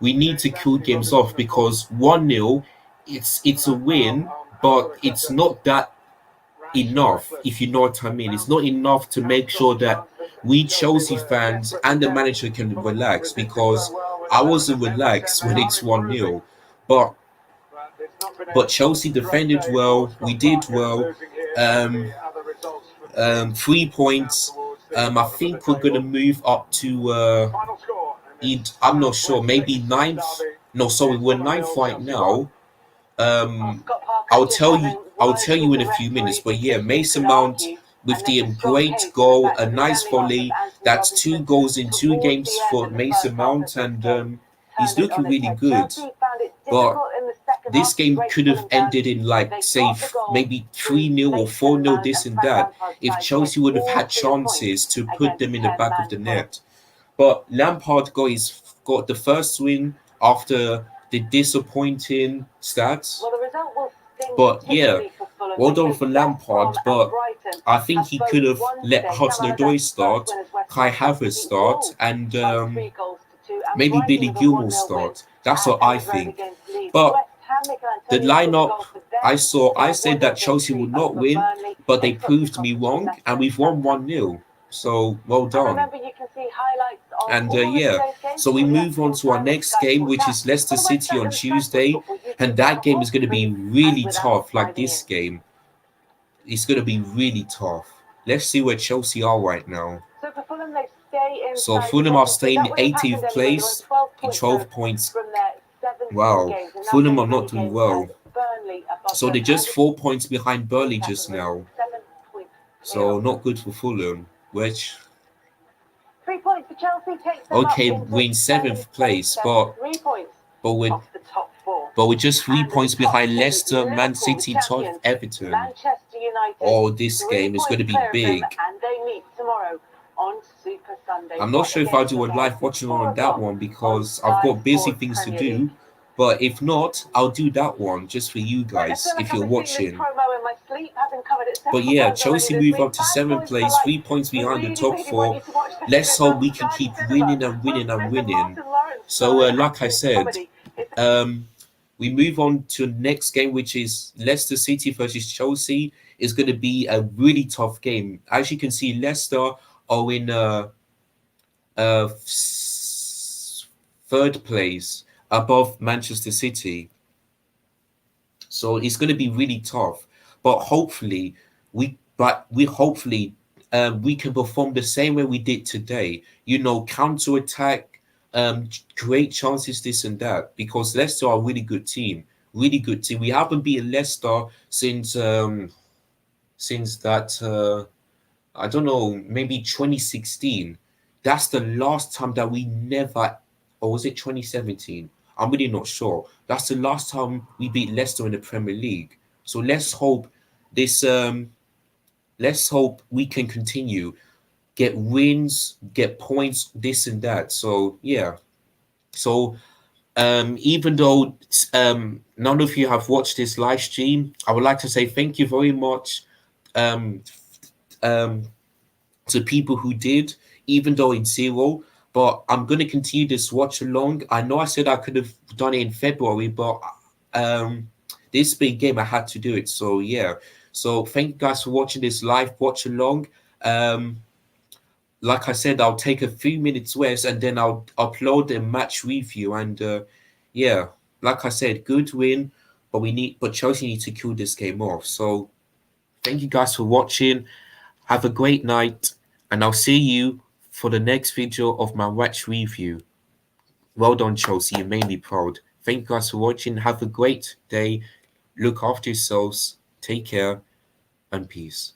We need to kill games off because 1-0, it's a win, but it's not that enough, if you know what I mean. It's not enough to make sure that we Chelsea fans and the manager can relax, because I wasn't relaxed when it's 1-0. But Chelsea defended well. We did well. 3 points. I think we're gonna move up to I'm not sure, maybe ninth. No, sorry, we're ninth right now. I'll tell you in a few minutes. But yeah, Mason Mount with the great goal, a nice volley. That's 2 goals in 2 games for Mason Mount, and he's looking really good. But this game could have ended in, like, say, maybe 3-0 or 4-0, this and that, if Chelsea would have had chances to put them in the back of the net. But Lampard got the first win after the disappointing stats. But yeah, well done for Lampard. But I think he could have let Hudson-Odoi start, Kai Havertz start, and maybe Billy Gilmore start. That's what I think. But the lineup I said that Chelsea would not win, but they proved me wrong, and we've won 1-0. So well done. And yeah, so we move on to our next game, which is Leicester City on Tuesday, and that game is going to be really tough. Like this game, it's going to be really tough. Let's see where Chelsea are right now. So Fulham are staying 18th place in 12 points. Wow, Fulham are not doing well. So they're just 4 points behind Burnley just now. So not good for Fulham, which... 3 points for Chelsea takes them Okay, up we're in 7th place, but 3 points we're off the top 4. just 3 points behind Leicester, Man City, Tottenham, Everton. Manchester United. Oh, this game is going to be big. And they meet tomorrow on Super Sunday. I'm not sure if I'll do a live watching on that one because I've got busy things to do. But if not, I'll do that one just for you guys if you're watching. But yeah, Chelsea move up to 7th place, 3 points behind the top 4. Let's hope we can keep winning and winning and winning. So, like I said, we move on to the next game, which is Leicester City versus Chelsea. It's going to be a really tough game. As you can see, Leicester are in third place above Manchester City. So it's going to be really tough. But hopefully we can perform the same way we did today. You know, counter attack, great chances, this and that. Because Leicester are a really good team. Really good team. We haven't beaten Leicester since that I don't know, maybe 2016. That's the last time that we never, or was it 2017? I'm really not sure. That's the last time we beat Leicester in the Premier League. So let's hope we can continue. get wins, get points, this and that. So yeah. So even though none of you have watched this live stream, I would like to say thank you very much um, um, to people who did, even though it's zero. But I'm going to continue this watch along. I know I said I could have done it in February, but um, this big game, I had to do it. So yeah. So thank you guys for watching this live watch along. Um, like I said, I'll take a few minutes rest and then I'll upload a match review. And yeah, like I said, good win, but Chelsea need to kill this game off. So thank you guys for watching. Have a great night, and I'll see you for the next video of my match review. Well done, Chelsea. You made me proud. Thank you guys for watching. Have a great day. Look after yourselves. Take care and peace.